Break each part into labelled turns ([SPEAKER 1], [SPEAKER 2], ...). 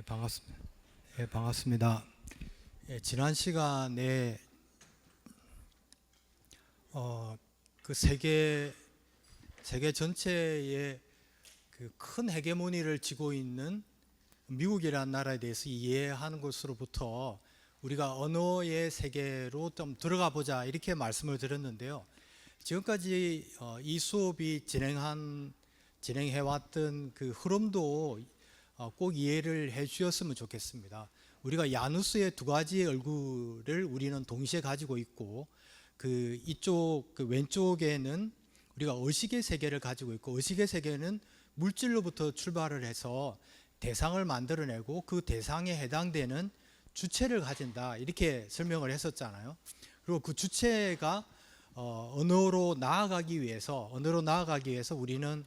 [SPEAKER 1] 반갑습니다. 반갑습니다. 지난 시간에 그 세계 전체의 그 큰 헤게모니를 쥐고 있는 미국이라는 나라에 대해서 이해하는 것으로부터 우리가 언어의 세계로 좀 들어가 보자 이렇게 말씀을 드렸는데요. 지금까지 이 수업이 진행해왔던 그 흐름도 꼭 이해를 해 주셨으면 좋겠습니다. 우리가 야누스의 두 가지 얼굴을 우리는 동시에 가지고 있고, 그 이쪽 그 왼쪽에는 우리가 의식의 세계를 가지고 있고, 의식의 세계는 물질로부터 출발을 해서 대상을 만들어내고 그 대상에 해당되는 주체를 가진다 이렇게 설명을 했었잖아요. 그리고 그 주체가 언어로 나아가기 위해서 우리는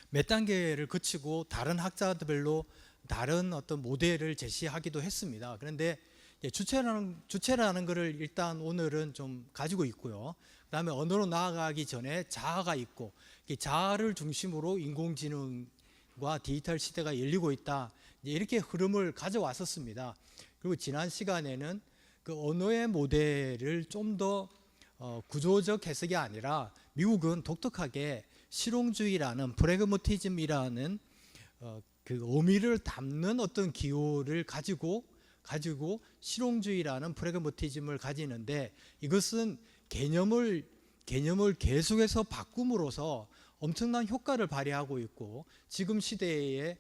[SPEAKER 1] 몇 단계를 거치고 다른 학자들별로 다른 어떤 모델을 제시하기도 했습니다. 그런데 주체라는 것을 일단 오늘은 좀 가지고 있고요. 그 다음에 언어로 나아가기 전에 자아가 있고, 자아를 중심으로 인공지능과 디지털 시대가 열리고 있다, 이렇게 흐름을 가져왔었습니다. 그리고 지난 시간에는 그 언어의 모델을 좀 더 구조적 해석이 아니라 미국은 독특하게 실용주의라는 프래그마티즘이라는 그 의미를 담는 어떤 기호를 가지고 실용주의라는 프래그마티즘을 가지는데, 이것은 개념을 계속해서 바꿈으로써 엄청난 효과를 발휘하고 있고, 지금 시대에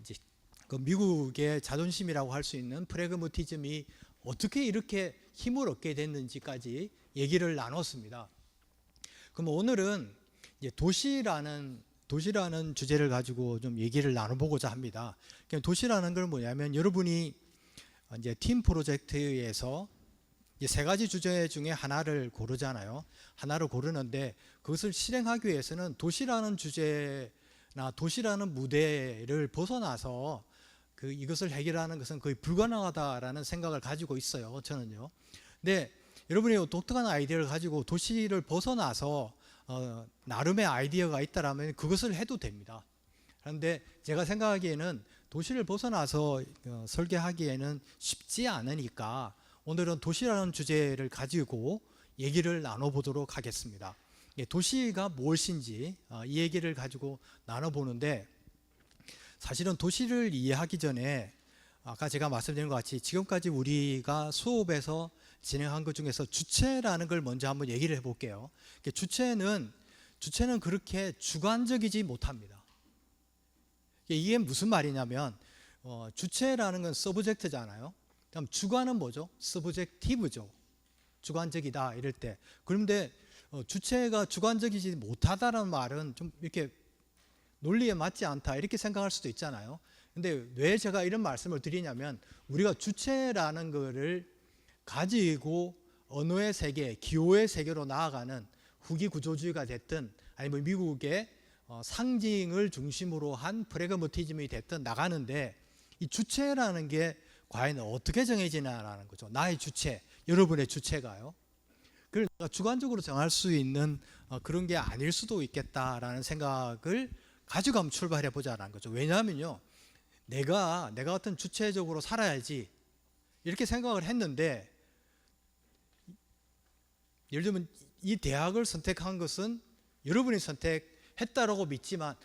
[SPEAKER 1] 이제 그 미국의 자존심이라고 할 수 있는 프래그마티즘이 어떻게 이렇게 힘을 얻게 됐는지까지 얘기를 나눴습니다. 그럼 오늘은 이제 도시라는 주제를 가지고 좀 얘기를 나눠보고자 합니다. 도시라는 건 뭐냐면, 여러분이 이제 팀 프로젝트에서 이제 세 가지 주제 중에 하나를 고르잖아요. 하나를 고르는데, 그것을 실행하기 위해서는 도시라는 주제나 도시라는 무대를 벗어나서 이것을 해결하는 것은 거의 불가능하다라는 생각을 가지고 있어요, 저는요. 근데 여러분이 독특한 아이디어를 가지고 도시를 벗어나서 나름의 아이디어가 있다라면 그것을 해도 됩니다. 그런데 제가 생각하기에는 도시를 벗어나서 설계하기에는 쉽지 않으니까 오늘은 도시라는 주제를 가지고 얘기를 나눠보도록 하겠습니다. 도시가 무엇인지 이 얘기를 가지고 나눠보는데, 사실은 도시를 이해하기 전에 아까 제가 말씀드린 것 같이 지금까지 우리가 수업에서 진행한 것 중에서 주체라는 걸 먼저 한번 얘기를 해볼게요. 주체는 그렇게 주관적이지 못합니다. 이게 무슨 말이냐면, 주체라는 건 서브젝트잖아요. 그럼 주관은 뭐죠? 서브젝티브죠. 주관적이다 이럴 때. 그런데 주체가 주관적이지 못하다는 말은 좀 이렇게 논리에 맞지 않다 이렇게 생각할 수도 있잖아요. 근데 왜 제가 이런 말씀을 드리냐면, 우리가 주체라는 거를 가지고 언어의 세계, 기호의 세계로 나아가는 후기 구조주의가 됐든 아니면 미국의 상징을 중심으로 한 프래그마티즘이 됐든 나가는데, 이 주체라는 게 과연 어떻게 정해지냐라는 거죠. 나의 주체, 여러분의 주체가요. 그걸 주관적으로 정할 수 있는 그런 게 아닐 수도 있겠다라는 생각을 가지고 한번 출발해 보자라는 거죠. 왜냐하면요, 내가 어떤 주체적으로 살아야지 이렇게 생각을 했는데, 예를 들면 이 대학을 선택한 것은 여러분이 선택했다라고 믿지만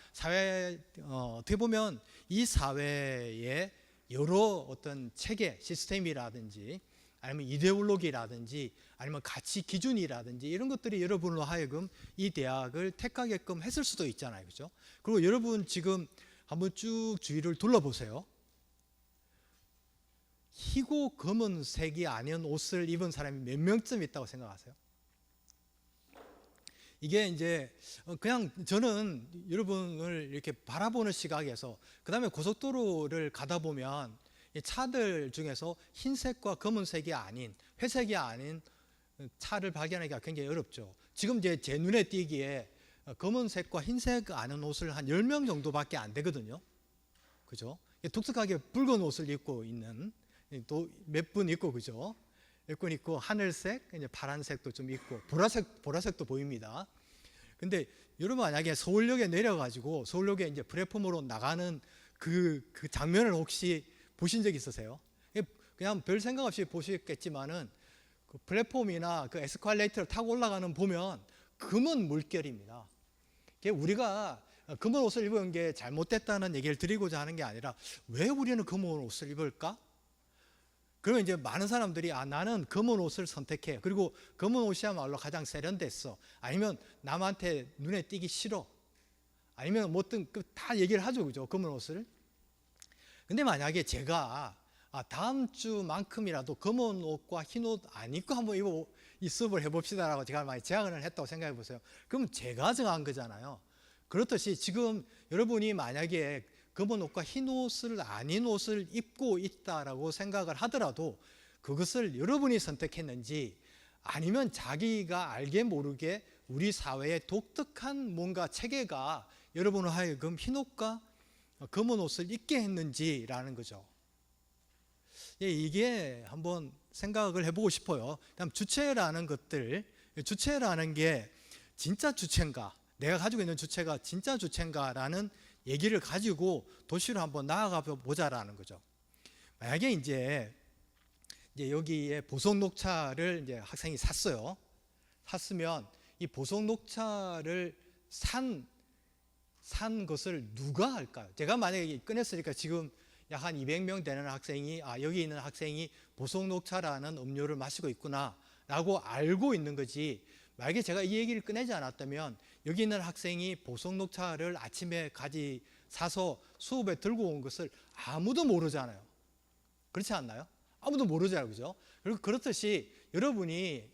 [SPEAKER 1] 어떻게 보면 이 사회의 여러 어떤 체계, 시스템이라든지 아니면 이데올로기라든지 아니면 가치 기준이라든지 이런 것들이 여러분으로 하여금 이 대학을 택하게끔 했을 수도 있잖아요. 그렇죠? 그리고 여러분 지금 한번 쭉 주위를 둘러보세요. 희고 검은색이 아닌 옷을 입은 사람이 몇 명쯤 있다고 생각하세요? 이게 이제 그냥 저는 여러분을 이렇게 바라보는 시각에서, 그 다음에 고속도로를 가다 보면 차들 중에서 흰색과 검은색이 아닌, 회색이 아닌 차를 발견하기가 굉장히 어렵죠. 지금 이제 제 눈에 띄기에 검은색과 흰색 아는 옷을 한 10명 정도밖에 안 되거든요. 그죠? 독특하게 붉은 옷을 입고 있는 또 몇 분 있고, 그죠? 몇 분 있고, 하늘색, 이제 파란색도 좀 있고, 보라색도 보입니다. 근데 여러분 만약에 서울역에 내려가지고 서울역에 이제 플랫폼으로 나가는 그 장면을 혹시 보신 적 있으세요? 그냥 별 생각 없이 보셨겠지만은 그 플랫폼이나 그 에스컬레이터를 타고 올라가는 보면 금은 물결입니다. 우리가 금은 옷을 입은 게 잘못됐다는 얘기를 드리고자 하는 게 아니라 왜 우리는 금은 옷을 입을까? 그러면 이제 많은 사람들이 나는 금은 옷을 선택해. 그리고 금은 옷이야말로 가장 세련됐어. 아니면 남한테 눈에 띄기 싫어. 아니면 뭐든 다 얘기를 하죠, 그죠? 금은 옷을. 근데 만약에 제가 다음 주만큼이라도 검은 옷과 흰 옷 안 입고 한번 이 수업을 해봅시다라고 제가 많이 제안을 했다고 생각해 보세요. 그럼 제가 정한 거잖아요. 그렇듯이 지금 여러분이 만약에 검은 옷과 흰 옷을 아닌 옷을 입고 있다라고 생각을 하더라도 그것을 여러분이 선택했는지 아니면 자기가 알게 모르게 우리 사회의 독특한 뭔가 체계가 여러분을 하여금 흰 옷과 검은 옷을 입게 했는지라는 거죠. 이게 한번 생각을 해보고 싶어요. 다음 주체라는 것들, 주체라는 게 진짜 주체인가, 내가 가지고 있는 주체가 진짜 주체인가라는 얘기를 가지고 도시로 한번 나아가 보자라는 거죠. 만약에 이제 여기에 보석 녹차를 이제 학생이 샀어요. 샀으면 이 보석 녹차를 산 것을 누가 할까요? 제가 만약에 꺼냈으니까 지금 약 한 200명 되는 학생이 여기 있는 학생이 보석 녹차라는 음료를 마시고 있구나 라고 알고 있는 거지, 만약에 제가 이 얘기를 꺼내지 않았다면 여기 있는 학생이 보석 녹차를 아침에 사서 수업에 들고 온 것을 아무도 모르잖아요. 그렇지 않나요? 아무도 모르잖아요, 그죠? 그리고 그렇듯이 여러분이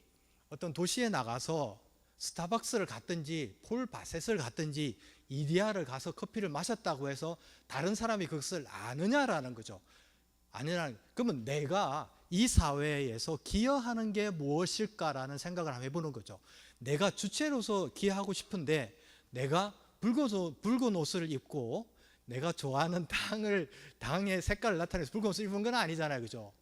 [SPEAKER 1] 어떤 도시에 나가서 스타벅스를 갔든지 폴 바셋을 갔든지 이디야를 가서 커피를 마셨다고 해서 다른 사람이 그것을 아느냐라는 거죠. 아니라는, 그러면 내가 이 사회에서 기여하는 게 무엇일까라는 생각을 한번 해보는 거죠. 내가 주체로서 기여하고 싶은데 내가 붉은 옷을 입고 내가 좋아하는 당의 색깔을 나타내서 붉은 옷을 입은 건 아니잖아요, 그죠?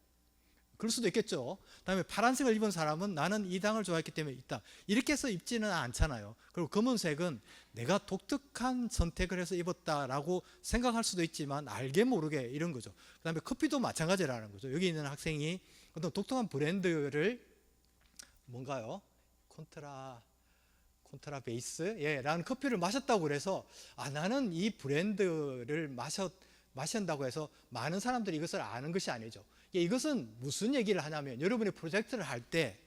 [SPEAKER 1] 그럴 수도 있겠죠. 그다음에 파란색을 입은 사람은 나는 이 당을 좋아했기 때문에 있다, 이렇게 해서 입지는 않잖아요. 그리고 검은색은 내가 독특한 선택을 해서 입었다라고 생각할 수도 있지만 알게 모르게 이런 거죠. 그다음에 커피도 마찬가지라는 거죠. 여기 있는 학생이 어떤 독특한 브랜드를 뭔가요? 콘트라 베이스 라는 커피를 마셨다고 그래서 나는 이 브랜드를 마신다고 해서 많은 사람들이 이것을 아는 것이 아니죠. 이것은 무슨 얘기를 하냐면, 여러분이 프로젝트를 할 때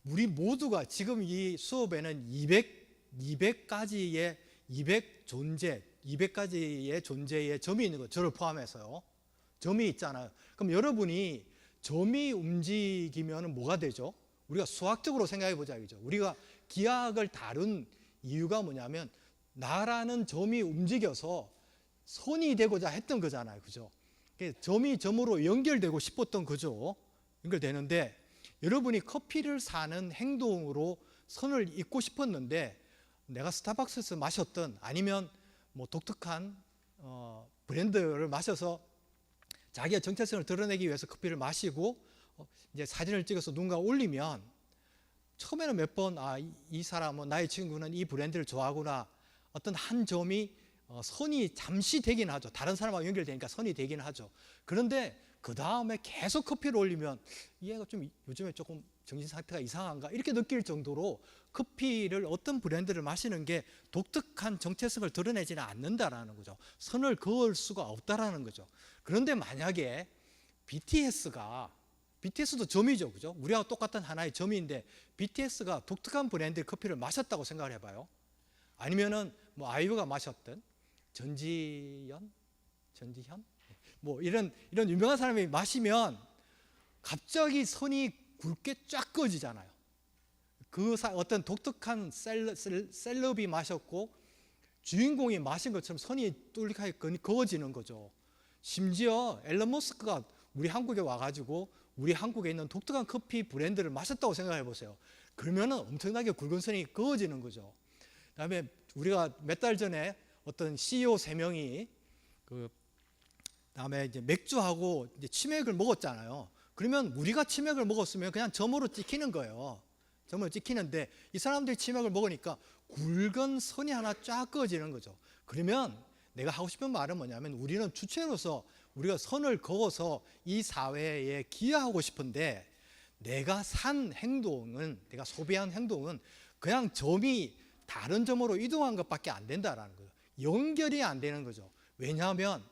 [SPEAKER 1] 우리 모두가 지금 이 수업에는 200가지의 존재의 점이 있는 거죠. 저를 포함해서요. 점이 있잖아요. 그럼 여러분이 점이 움직이면 뭐가 되죠? 우리가 수학적으로 생각해 보자, 그죠? 우리가 기하학을 다룬 이유가 뭐냐면 나라는 점이 움직여서 선이 되고자 했던 거잖아요, 그죠? 점이 점으로 연결되고 싶었던 거죠. 연결되는데 여러분이 커피를 사는 행동으로 선을 잇고 싶었는데 내가 스타벅스에서 마셨던 아니면 뭐 독특한 브랜드를 마셔서 자기의 정체성을 드러내기 위해서 커피를 마시고 이제 사진을 찍어서 누군가 올리면 처음에는 몇 번 이 사람은, 나의 친구는 이 브랜드를 좋아하구나, 어떤 한 점이 선이 잠시 되긴 하죠. 다른 사람하고 연결되니까 선이 되긴 하죠. 그런데 그 다음에 계속 커피를 올리면 얘가 좀 요즘에 조금 정신 상태가 이상한가 이렇게 느낄 정도로 커피를, 어떤 브랜드를 마시는 게 독특한 정체성을 드러내지는 않는다라는 거죠. 선을 그을 수가 없다라는 거죠. 그런데 만약에 BTS도 점이죠, 그죠? 우리하고 똑같은 하나의 점인데 BTS가 독특한 브랜드의 커피를 마셨다고 생각을 해봐요. 아니면은 뭐 아이유가 마셨던 전지현 뭐 이런 유명한 사람이 마시면 갑자기 선이 굵게 쫙 그어지잖아요. 어떤 독특한 셀럽이 마셨고 주인공이 마신 것처럼 선이 뚫리게 그어지는 거죠. 심지어 앨런 머스크가 우리 한국에 와가지고 우리 한국에 있는 독특한 커피 브랜드를 마셨다고 생각해 보세요. 그러면은 엄청나게 굵은 선이 그어지는 거죠. 그다음에 우리가 몇 달 전에 어떤 CEO 3명이 그다음에 이제 맥주하고 이제 치맥을 먹었잖아요. 그러면 우리가 치맥을 먹었으면 그냥 점으로 찍히는 거예요. 점으로 찍히는데 이 사람들이 치맥을 먹으니까 굵은 선이 하나 쫙 그어지는 거죠. 그러면 내가 하고 싶은 말은 뭐냐면 우리는 주체로서 우리가 선을 그어서 이 사회에 기여하고 싶은데 내가 산 행동은 내가 소비한 행동은 그냥 점이 다른 점으로 이동한 것밖에 안 된다라는 거죠. 연결이 안 되는 거죠. 왜냐하면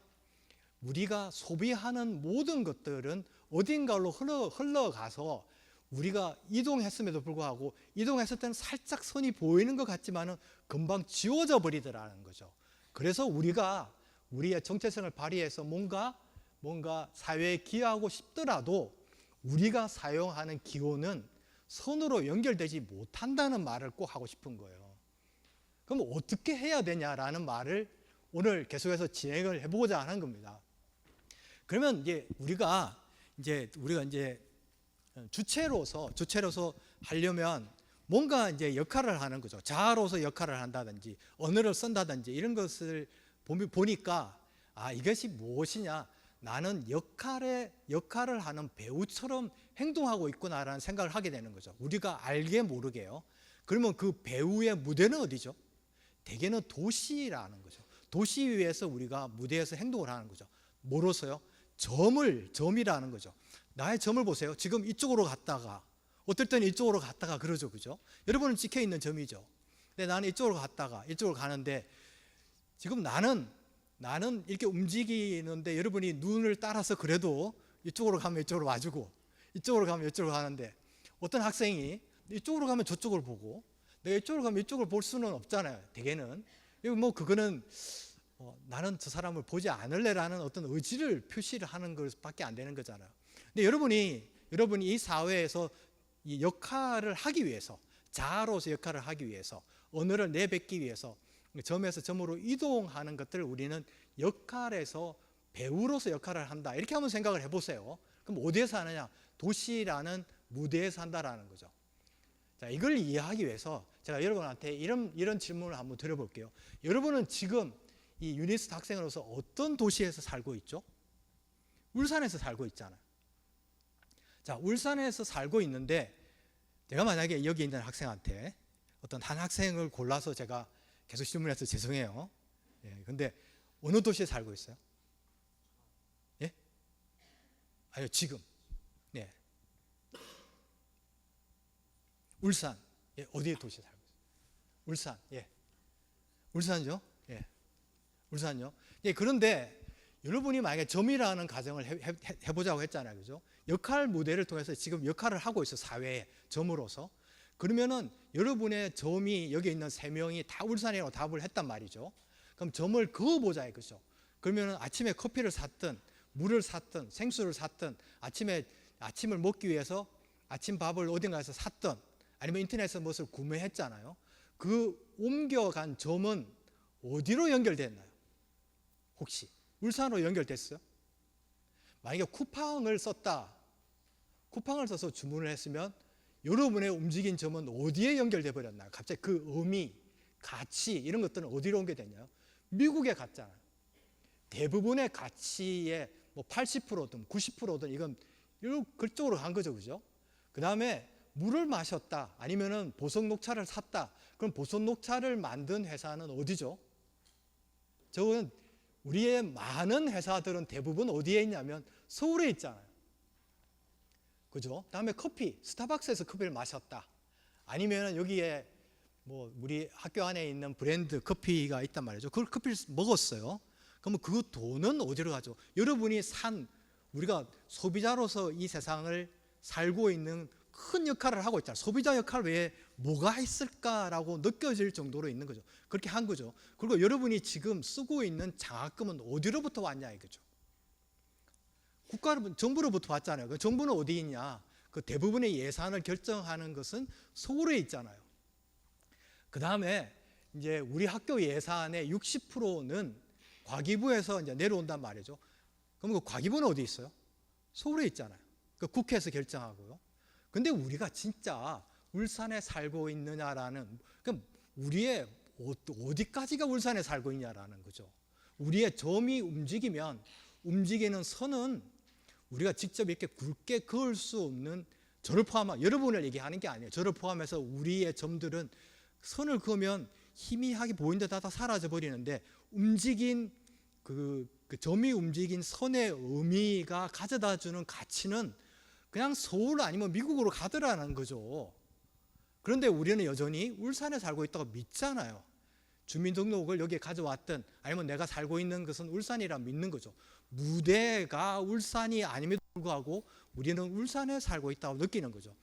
[SPEAKER 1] 우리가 소비하는 모든 것들은 어딘가로 흘러가서 우리가 이동했음에도 불구하고 이동했을 때는 살짝 선이 보이는 것 같지만은 금방 지워져 버리더라는 거죠. 그래서 우리가 우리의 정체성을 발휘해서 뭔가 사회에 기여하고 싶더라도 우리가 사용하는 기호는 선으로 연결되지 못한다는 말을 꼭 하고 싶은 거예요. 그럼 어떻게 해야 되냐라는 말을 오늘 계속해서 진행을 해보고자 하는 겁니다. 그러면 우리가 주체로서 하려면 뭔가 역할을 하는 거죠. 자아로서 역할을 한다든지 언어를 쓴다든지 이런 것을 보니까 이것이 무엇이냐? 나는 역할을 하는 배우처럼 행동하고 있구나라는 생각을 하게 되는 거죠. 우리가 알게 모르게요. 그러면 그 배우의 무대는 어디죠? 대개는 도시라는 거죠. 도시 위에서 우리가 무대에서 행동을 하는 거죠. 뭐로서요? 점이라는 거죠. 나의 점을 보세요. 지금 이쪽으로 갔다가 어떨 때는 이쪽으로 갔다가 그러죠, 그죠? 여러분은 찍혀 있는 점이죠. 근데 나는 이쪽으로 갔다가 이쪽으로 가는데 지금 나는 이렇게 움직이는데 여러분이 눈을 따라서 그래도 이쪽으로 가면 이쪽으로 와주고 이쪽으로 가면 이쪽으로 가는데 어떤 학생이 이쪽으로 가면 저쪽을 보고 내가 이쪽으로 가면 이쪽을 볼 수는 없잖아요. 대개는 그거는 나는 저 사람을 보지 않을래라는 어떤 의지를 표시를 하는 것밖에 안 되는 거잖아요. 근데 여러분이 이 사회에서 이 역할을 하기 위해서 자아로서 역할을 하기 위해서 언어를 내뱉기 위해서 점에서 점으로 이동하는 것들을 우리는 역할에서 배우로서 역할을 한다 이렇게 한번 생각을 해보세요. 그럼 어디에서 하느냐? 도시라는 무대에서 한다라는 거죠. 자, 이걸 이해하기 위해서 제가 여러분한테 이런 질문을 한번 드려볼게요. 여러분은 지금 이 유니스트 학생으로서 어떤 도시에서 살고 있죠? 울산에서 살고 있잖아요. 자, 울산에서 살고 있는데 제가 만약에 여기 있는 학생한테 어떤 한 학생을 골라서 제가 계속 질문해서 죄송해요. 근데 어느 도시에 살고 있어요? 예? 아니요, 지금. 네. 울산. 어디에 도시에 살고 있어요? 울산. 울산이죠? 울산요. 그런데 여러분이 만약에 점이라는 가정을 해보자고 했잖아요, 그죠? 역할 무대를 통해서 지금 역할을 하고 있어, 사회에 점으로서. 그러면은 여러분의 점이 여기 있는 3명이 다 울산이라고 답을 했단 말이죠. 그럼 점을 그어보자 이거죠. 그러면은 아침에 커피를 샀든 물을 샀든 생수를 샀든 아침을 먹기 위해서 아침밥을 어딘가에서 샀든 아니면 인터넷에서 무엇을 구매했잖아요. 그 옮겨간 점은 어디로 연결됐나요? 혹시 울산으로 연결됐어요? 만약에 쿠팡을 써서 주문을 했으면 여러분의 움직인 점은 어디에 연결돼 버렸나요? 갑자기 그 의미, 가치 이런 것들은 어디로 옮겨졌나요? 미국에 갔잖아요. 대부분의 가치의 80%든 90%든 이건 그쪽으로 간 거죠, 그죠? 그 다음에 물을 마셨다, 아니면은 보석 녹차를 샀다. 그럼 보석 녹차를 만든 회사는 어디죠? 저는 우리의 많은 회사들은 대부분 어디에 있냐면 서울에 있잖아요. 그죠? 다음에 커피, 스타벅스에서 커피를 마셨다. 아니면 여기에 우리 학교 안에 있는 브랜드 커피가 있단 말이죠. 그걸 커피를 먹었어요. 그러면 그 돈은 어디로 가죠? 여러분이 우리가 소비자로서 이 세상을 살고 있는 큰 역할을 하고 있잖아요. 소비자 역할 외에 뭐가 있을까라고 느껴질 정도로 있는 거죠. 그렇게 한 거죠. 그리고 여러분이 지금 쓰고 있는 장학금은 어디로부터 왔냐 이거죠. 정부로부터 왔잖아요. 그 정부는 어디 있냐? 그 대부분의 예산을 결정하는 것은 서울에 있잖아요. 그 다음에 이제 우리 학교 예산의 60%는 과기부에서 이제 내려온단 말이죠. 그럼 그 과기부는 어디 있어요? 서울에 있잖아요. 그 국회에서 결정하고요. 근데 우리가 진짜 울산에 살고 있느냐라는, 그럼 우리의 어디까지가 울산에 살고 있냐라는 거죠. 우리의 점이 움직이면 움직이는 선은 우리가 직접 이렇게 굵게 그을 수 없는, 저를 포함한 여러분을 얘기하는 게 아니에요. 저를 포함해서 우리의 점들은 선을 그으면 희미하게 보인 듯 하다 사라져 버리는데 움직인 그 점이 움직인 선의 의미가 가져다 주는 가치는 그냥 서울 아니면 미국으로 가더라는 거죠. 그런데 우리는 여전히 울산에 살고 있다고 믿잖아요. 주민등록을 여기에 가져왔든 아니면 내가 살고 있는 것은 울산이라 믿는 거죠. 무대가 울산이 아님에도 불구하고 우리는 울산에 살고 있다고 느끼는 거죠.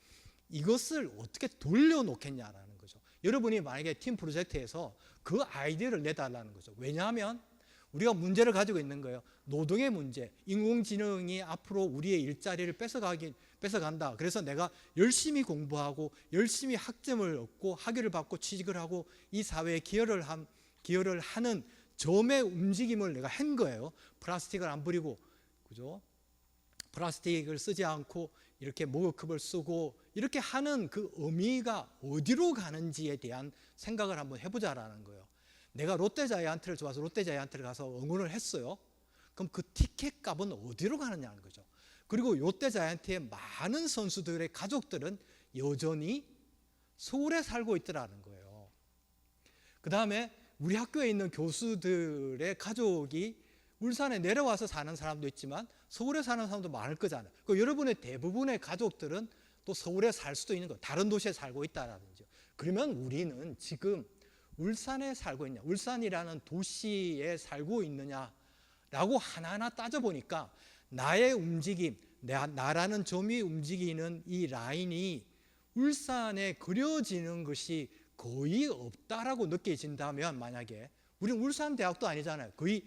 [SPEAKER 1] 이것을 어떻게 돌려놓겠냐라는 거죠. 여러분이 만약에 팀 프로젝트에서 그 아이디어를 내달라는 거죠. 왜냐하면 우리가 문제를 가지고 있는 거예요. 노동의 문제, 인공지능이 앞으로 우리의 일자리를 뺏어간다. 그래서 내가 열심히 공부하고 열심히 학점을 얻고 학위를 받고 취직을 하고 이 사회에 기여를 하는 점의 움직임을 내가 한 거예요. 플라스틱을 안 버리고, 그죠? 플라스틱을 쓰지 않고 이렇게 머그컵을 쓰고 이렇게 하는 그 의미가 어디로 가는지에 대한 생각을 한번 해보자라는 거예요. 내가 롯데자이언트를 좋아서 롯데자이언트를 가서 응원을 했어요. 그럼 그 티켓 값은 어디로 가느냐는 거죠. 그리고 롯데자이언트의 많은 선수들의 가족들은 여전히 서울에 살고 있더라는 거예요. 그 다음에 우리 학교에 있는 교수들의 가족이 울산에 내려와서 사는 사람도 있지만 서울에 사는 사람도 많을 거잖아요. 그 여러분의 대부분의 가족들은 또 서울에 살 수도 있는 거예요. 다른 도시에 살고 있다라는 거죠. 그러면 우리는 지금 울산에 살고 있냐, 울산이라는 도시에 살고 있느냐라고 하나하나 따져보니까 나의 움직임, 나라는 점이 움직이는 이 라인이 울산에 그려지는 것이 거의 없다라고 느껴진다면, 만약에 우리는 울산대학도 아니잖아요. 거의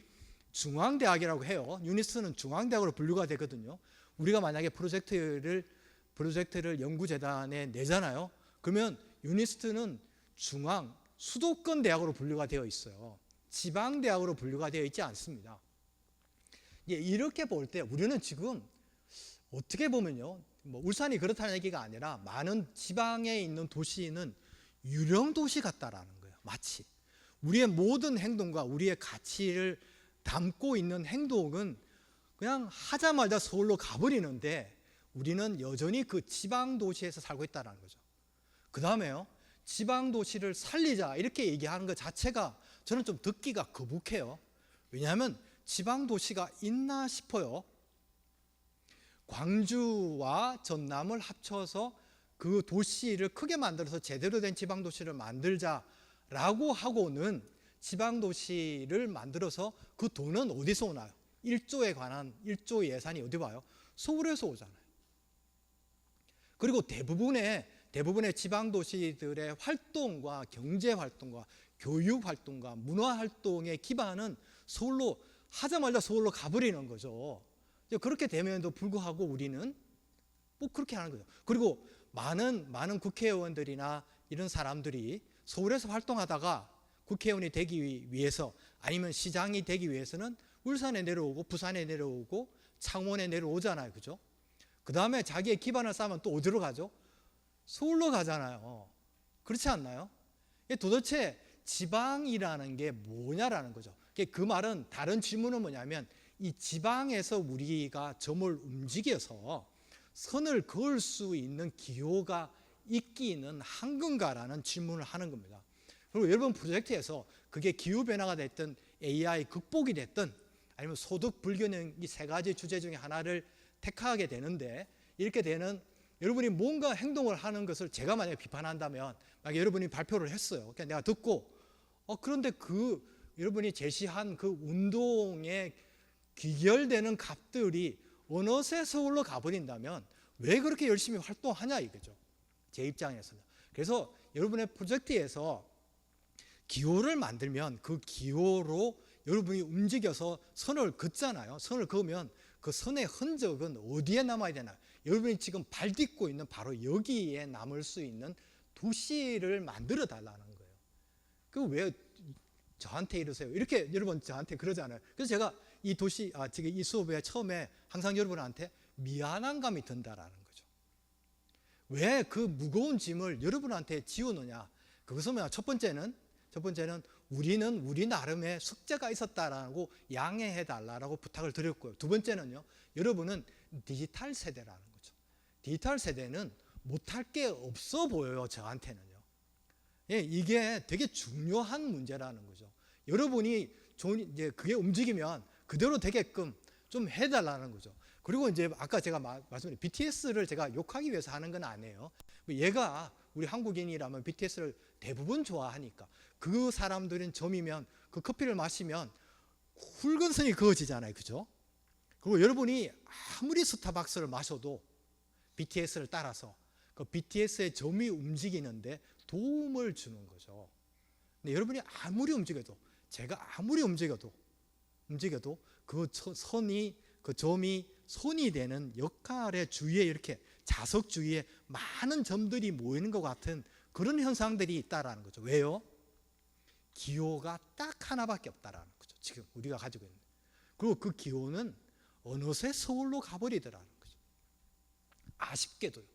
[SPEAKER 1] 중앙대학이라고 해요. 유니스트는 중앙대학으로 분류가 되거든요. 우리가 만약에 프로젝트를 연구재단에 내잖아요. 그러면 유니스트는 수도권 대학으로 분류가 되어 있어요. 지방대학으로 분류가 되어 있지 않습니다. 이렇게 볼 때 우리는 지금 어떻게 보면요, 뭐 울산이 그렇다는 얘기가 아니라 많은 지방에 있는 도시는 유령 도시 같다라는 거예요. 마치 우리의 모든 행동과 우리의 가치를 담고 있는 행동은 그냥 하자마자 서울로 가버리는데 우리는 여전히 그 지방 도시에서 살고 있다는 거죠. 그 다음에요, 지방 도시를 살리자 이렇게 얘기하는 것 자체가 저는 좀 듣기가 거북해요. 왜냐하면 지방 도시가 있나 싶어요. 광주와 전남을 합쳐서 그 도시를 크게 만들어서 제대로 된 지방 도시를 만들자라고 하고는 지방 도시를 만들어서 그 돈은 어디서 오나요? 1조에 관한 1조 예산이 어디 와요? 서울에서 오잖아요. 그리고 대부분의 지방 도시들의 활동과 경제 활동과 교육 활동과 문화 활동의 기반은 하자마자 서울로 가버리는 거죠. 그렇게 됨에도 불구하고 우리는 뭐 그렇게 하는 거죠. 그리고 많은 국회의원들이나 이런 사람들이 서울에서 활동하다가 국회의원이 되기 위해서 아니면 시장이 되기 위해서는 울산에 내려오고 부산에 내려오고 창원에 내려오잖아요. 그죠? 그 다음에 자기의 기반을 쌓으면 또 어디로 가죠? 서울로 가잖아요. 그렇지 않나요? 도대체 지방이라는 게 뭐냐라는 거죠. 그 말은, 다른 질문은 뭐냐면 이 지방에서 우리가 점을 움직여서 선을 그을 수 있는 기호가 있기는 한 건가라는 질문을 하는 겁니다. 그리고 여러분 프로젝트에서 그게 기후변화가 됐든 AI 극복이 됐든 아니면 소득 불균형, 이 세 가지 주제 중에 하나를 택하게 되는데, 이렇게 되는 여러분이 뭔가 행동을 하는 것을 제가 만약에 비판한다면, 만약에 여러분이 발표를 했어요. 그러니까 내가 듣고 그런데 여러분이 제시한 그 운동에 귀결되는 값들이 어느새 서울로 가버린다면 왜 그렇게 열심히 활동하냐 이거죠. 제 입장에서는. 그래서 여러분의 프로젝트에서 기호를 만들면 그 기호로 여러분이 움직여서 선을 긋잖아요. 선을 그으면 그 선의 흔적은 어디에 남아야 되나요? 여러분이 지금 발 딛고 있는 바로 여기에 남을 수 있는 도시를 만들어 달라는 거예요. 그 왜 저한테 이러세요? 이렇게 여러분 저한테 그러잖아요. 그래서 제가 지금 이 수업에 처음에 항상 여러분한테 미안한 감이 든다라는 거죠. 왜 그 무거운 짐을 여러분한테 지우느냐? 그것은 첫 번째는 우리는 우리 나름의 숙제가 있었다라고 양해해 달라고 부탁을 드렸고요. 두 번째는요, 여러분은 디지털 세대라는 거죠. 디지털 세대는 못할 게 없어 보여요, 저한테는요. 예, 이게 되게 중요한 문제라는 거죠. 여러분이 이제 그게 움직이면 그대로 되게끔 좀 해달라는 거죠. 그리고 이제 아까 제가 말씀드린 BTS를 제가 욕하기 위해서 하는 건 아니에요. 얘가 우리 한국인이라면 BTS를 대부분 좋아하니까 그 사람들은 점이면 그 커피를 마시면 붉은선이 그어지잖아요, 그죠? 그리고 여러분이 아무리 스타벅스를 마셔도 BTS를 따라서 그 BTS의 점이 움직이는데 도움을 주는 거죠. 근데 여러분이 아무리 움직여도, 제가 아무리 움직여도 그 선이, 그 점이 손이 되는 역할의 주위에 이렇게 자석 주위에 많은 점들이 모이는 것 같은 그런 현상들이 있다라는 거죠. 왜요? 기호가 딱 하나밖에 없다라는 거죠. 지금 우리가 가지고 있는. 그리고 그 기호는 어느새 서울로 가버리더라는 거죠. 아쉽게도요.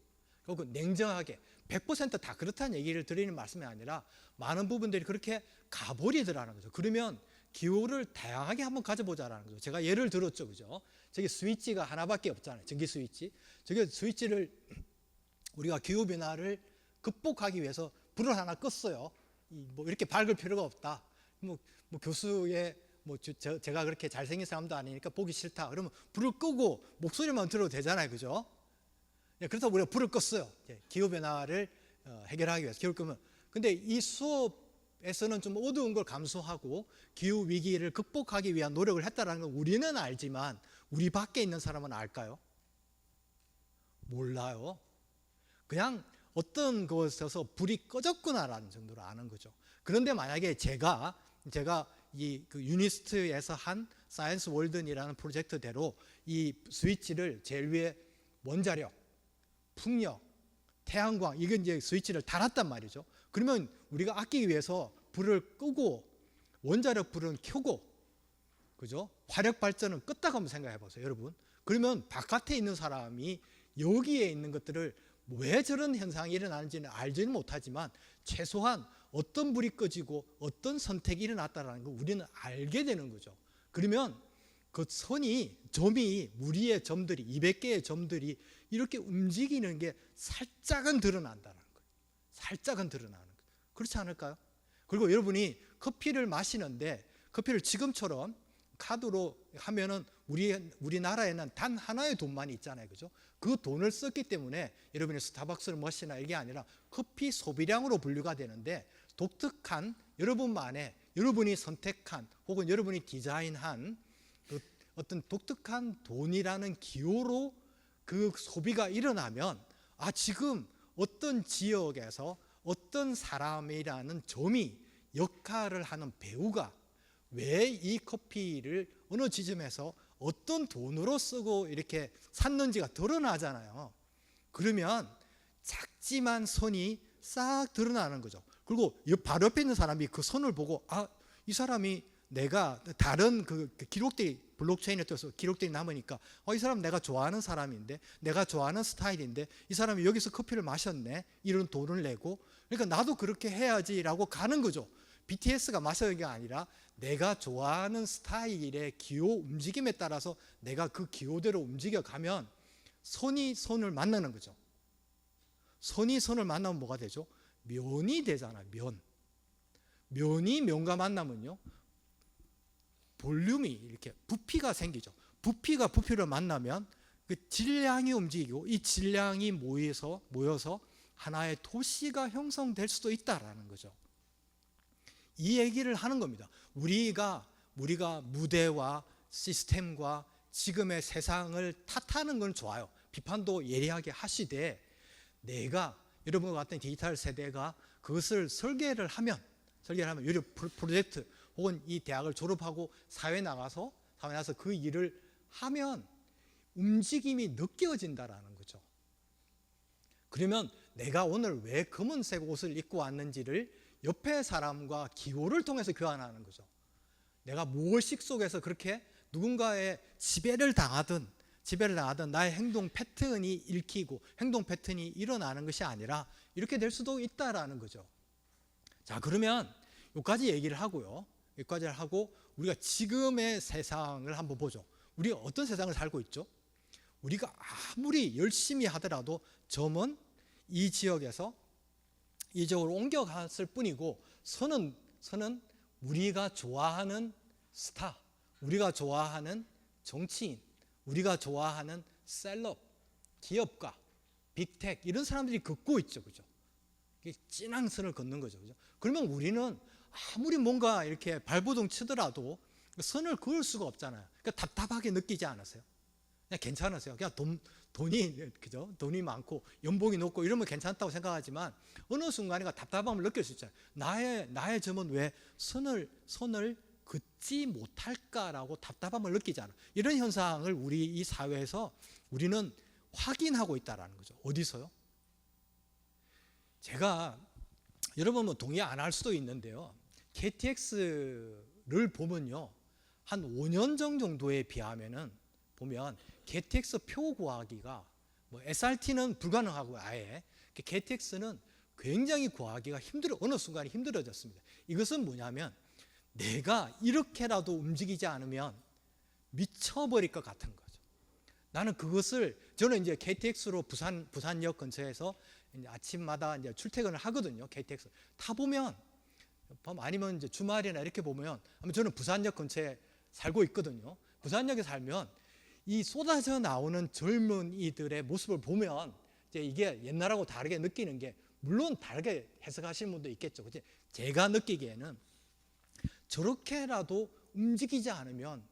[SPEAKER 1] 그리고 냉정하게 100%다 그렇다는 얘기를 드리는 말씀이 아니라 많은 부분들이 그렇게 가버리더라는 거죠. 그러면 기호를 다양하게 한번 가져보자라는 거죠. 제가 예를 들었죠, 그죠? 저기 스위치가 하나밖에 없잖아요. 전기 스위치. 저기 스위치를 우리가 기후 변화를 극복하기 위해서 불을 하나 껐어요. 뭐 이렇게 밝을 필요가 없다. 뭐 교수의 제가 그렇게 잘생긴 사람도 아니니까 보기 싫다. 그러면 불을 끄고 목소리만 들어도 되잖아요, 그죠? 그래서 우리가 불을 껐어요. 기후 변화를 해결하기 위해서 기후를 끄면. 근데 이 수업에서는 좀 어두운 걸 감수하고 기후 위기를 극복하기 위한 노력을 했다는 걸 우리는 알지만 우리 밖에 있는 사람은 알까요? 몰라요. 그냥 어떤 곳에서 불이 꺼졌구나라는 정도로 아는 거죠. 그런데 만약에 제가 이 그 유니스트에서 한 사이언스 월든이라는 프로젝트대로 이 스위치를 제일 위에 원자력, 풍력, 태양광, 이건 이제 스위치를 달았단 말이죠. 그러면 우리가 아끼기 위해서 불을 끄고 원자력 불은 켜고, 그죠? 화력 발전은 껐다고 한번 생각해 보세요, 여러분. 그러면 바깥에 있는 사람이 여기에 있는 것들을 왜 저런 현상이 일어나는지는 알지는 못하지만 최소한 어떤 불이 꺼지고 어떤 선택이 일어났다는 걸 우리는 알게 되는 거죠. 그러면 그 점이 무리의 점들이 200개의 점들이 이렇게 움직이는 게 살짝은 드러난다는 거예요. 살짝은 드러나는 거예요. 그렇지 않을까요? 그리고 여러분이 커피를 마시는데 커피를 지금처럼 카드로 하면은 우리나라에는 단 하나의 돈만 있잖아요, 그죠? 그 돈을 썼기 때문에 여러분이 스타벅스를 마시나 이게 아니라 커피 소비량으로 분류가 되는데 독특한 여러분만의 여러분이 선택한 혹은 여러분이 디자인한 그 어떤 독특한 돈이라는 기호로 그 소비가 일어나면 지금 어떤 지역에서 어떤 사람이라는 점이 역할을 하는 배우가 왜 이 커피를 어느 지점에서 어떤 돈으로 쓰고 이렇게 샀는지가 드러나잖아요. 그러면 작지만 선이 싹 드러나는 거죠. 그리고 바로 옆에 있는 사람이 그 선을 보고 이 사람이 내가 다른 그 기록들이 블록체인에 떠서 기록들이 남으니까 이 사람 내가 좋아하는 사람인데 내가 좋아하는 스타일인데 이 사람이 여기서 커피를 마셨네 이런 돈을 내고 그러니까 나도 그렇게 해야지라고 가는 거죠. BTS가 마시는 게 아니라 내가 좋아하는 스타일의 기호 움직임에 따라서 내가 그 기호대로 움직여가면 선이 선을 만나는 거죠. 선이 선을 만나면 뭐가 되죠? 면이 되잖아요. 면이 면과 만나면요 볼륨이 이렇게 부피가 생기죠. 부피가 부피를 만나면 그 질량이 움직이고 이 질량이 모여서 하나의 도시가 형성될 수도 있다라는 거죠. 이 얘기를 하는 겁니다. 우리가 무대와 시스템과 지금의 세상을 탓하는 건 좋아요. 비판도 예리하게 하시되 내가 여러분과 같은 디지털 세대가 그것을 설계를 하면 유료 프로젝트 혹은 이 대학을 졸업하고 사회에 나가서 그 일을 하면 움직임이 느껴진다라는 거죠. 그러면 내가 오늘 왜 검은색 옷을 입고 왔는지를 옆에 사람과 기호를 통해서 교환하는 거죠. 내가 무의식 속에서 그렇게 누군가의 지배를 당하든 나의 행동 패턴이 읽히고 행동 패턴이 일어나는 것이 아니라 이렇게 될 수도 있다라는 거죠. 자, 그러면 여기까지 얘기를 하고요. 여기까지 하고 우리가 지금의 세상을 한번 보죠. 우리가 어떤 세상을 살고 있죠? 우리가 아무리 열심히 하더라도 점은 이 지역에서 이쪽으로 옮겨갔을 뿐이고, 선은 우리가 좋아하는 스타, 우리가 좋아하는 정치인, 우리가 좋아하는 셀럽, 기업가, 빅텍 이런 사람들이 긋고 있죠, 그죠? 진한 선을 긋는 거죠, 그죠? 그러면 우리는 아무리 뭔가 이렇게 발버둥 치더라도 선을 그을 수가 없잖아요. 그러니까 답답하게 느끼지 않으세요? 그냥 괜찮으세요? 그냥 돈이 그죠? 돈이 많고 연봉이 높고 이러면 괜찮다고 생각하지만 어느 순간인가 답답함을 느낄 수 있잖아요. 나의 점은 왜 선을 긋지 못할까라고 답답함을 느끼잖아요. 이런 현상을 우리 이 사회에서 우리는 확인하고 있다라는 거죠. 어디서요? 제가 여러분은 동의 안 할 수도 있는데요. KTX를 보면요, 한 5년 전 정도에 비하면은 보면 KTX 표 구하기가 뭐 SRT는 불가능하고 아예 KTX는 굉장히 구하기가 어느 순간에 힘들어졌습니다. 이것은 뭐냐면 내가 이렇게라도 움직이지 않으면 미쳐버릴 것 같은 거죠. 저는 이제 KTX로 부산역 근처에서 이제 아침마다 이제 출퇴근을 하거든요. KTX 타보면 아니면 이제 주말이나 이렇게 보면 저는 부산역 근처에 살고 있거든요. 부산역에 살면 이 쏟아져 나오는 젊은이들의 모습을 보면 이제 이게 옛날하고 다르게 느끼는 게, 물론 다르게 해석하시는 분도 있겠죠. 그치? 제가 느끼기에는 저렇게라도 움직이지 않으면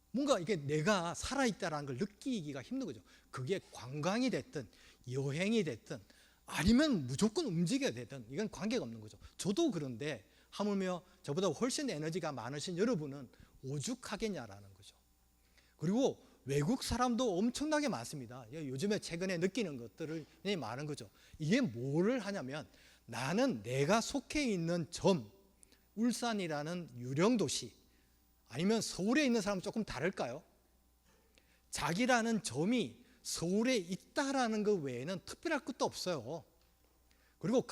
[SPEAKER 1] 뭔가 이게 내가 살아있다라는 걸 느끼기가 힘든 거죠. 그게 관광이 됐든 여행이 됐든 아니면 무조건 움직여야 되든 이건 관계가 없는 거죠. 저도 그런데 하물며 저보다 훨씬 에너지가 많으신 여러분은 오죽하겠냐라는 거죠. 그리고 외국 사람도 엄청나게 많습니다. 요즘에 최근에 느끼는 것들을 많은 거죠. 이게 뭐를 하냐면, 나는 내가 속해 있는 울산이라는 유령 도시, 아니면 서울에 있는 사람은 조금 다를까요? 자기라는 점이 서울에 있다라는 것 외에는 특별할 것도 없어요. 그리고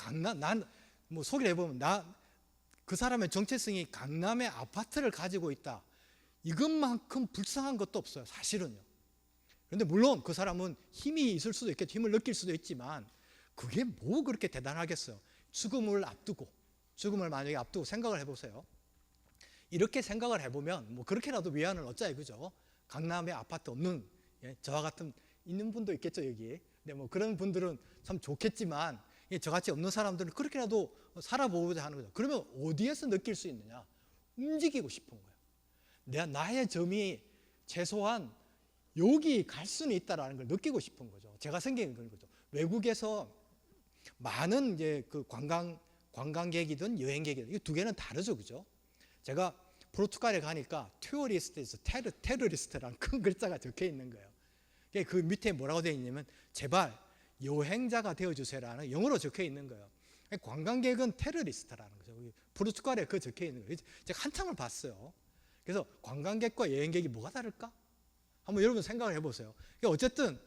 [SPEAKER 1] 소개를 해보면 그 사람의 정체성이 강남의 아파트를 가지고 있다, 이것만큼 불쌍한 것도 없어요, 사실은요. 그런데 물론 그 사람은 힘이 있을 수도 있겠죠. 힘을 느낄 수도 있지만 그게 뭐 그렇게 대단하겠어요. 죽음을 만약에 앞두고 생각을 해보세요. 이렇게 생각을 해보면 뭐 그렇게라도 위안을 얻자 이거죠. 강남에 아파트 없는, 저와 같은 있는 분도 있겠죠, 여기. 근데 뭐 그런 분들은 참 좋겠지만 저같이 없는 사람들은 그렇게라도 살아보고자 하는 거죠. 그러면 어디에서 느낄 수 있느냐? 움직이고 싶은 거예요. 나의 점이 최소한 여기 갈 수는 있다라는 걸 느끼고 싶은 거죠. 제가 생긴 거죠. 외국에서 많은 이제 그 관광객이든 여행객이든 이 두 개는 다르죠, 그죠? 제가 포르투갈에 가니까 투어리스트에서 테러리스트라는 큰 글자가 적혀 있는 거예요. 그 밑에 뭐라고 되어 있냐면 제발 여행자가 되어주세요라는 영어로 적혀 있는 거예요. 관광객은 테러리스트라는 거죠. 포르투갈에 그 적혀 있는 거예요. 제가 한참을 봤어요. 그래서 관광객과 여행객이 뭐가 다를까? 한번 여러분 생각을 해보세요. 어쨌든